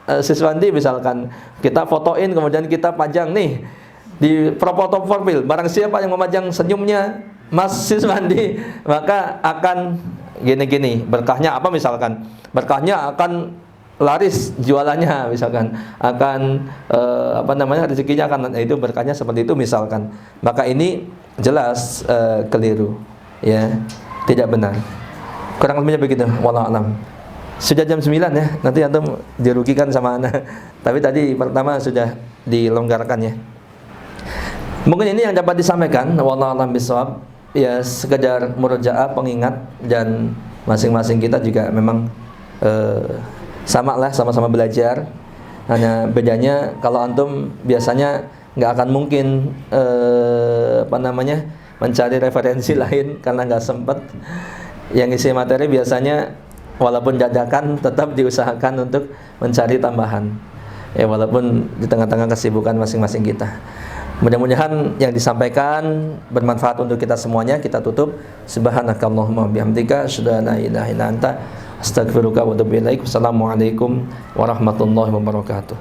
Siswandi misalkan, kita fotoin kemudian kita pajang nih di foto profil. Barang siapa yang memajang senyumnya Mas Siswandi, maka akan gini-gini. Berkahnya apa misalkan? Berkahnya akan laris jualannya misalkan, akan rezekinya akan, itu berkahnya seperti itu misalkan. Maka ini jelas keliru, ya, tidak benar. Kurang lebihnya begitu, wallahu a'lam. Sudah jam 9 ya, nanti antum dirugikan sama anak. Tapi tadi pertama sudah dilonggarkan ya. Mungkin ini yang dapat disampaikan, wallahu a'lam bishawab. Ya, sekedar murojaah, pengingat, dan masing-masing kita juga memang sama lah, sama-sama belajar. Hanya bedanya kalau antum biasanya nggak akan mungkin mencari referensi lain karena nggak sempat. Yang isi materi biasanya walaupun dadakan tetap diusahakan untuk mencari tambahan. Ya, walaupun di tengah-tengah kesibukan masing-masing kita. Mudah-mudahan yang disampaikan bermanfaat untuk kita semuanya. Kita tutup. Subhanakallahumma bihamdika asyhadu an la ilaha illa anta astaghfiruka wa atubu ilaik. Wassalamualaikum warahmatullahi wabarakatuh.